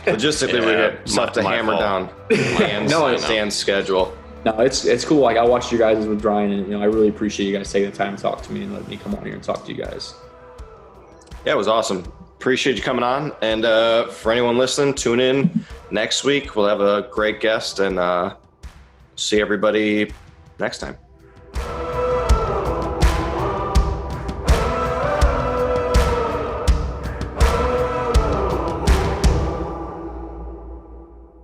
Logistically, we had stuff to hammer down Dan's schedule. No, it's cool. Like I watched you guys with Brian, and I really appreciate you guys taking the time to talk to me and letting me come on here and talk to you guys. Yeah, it was awesome. Appreciate you coming on. And for anyone listening, tune in next week. We'll have a great guest and see everybody next time.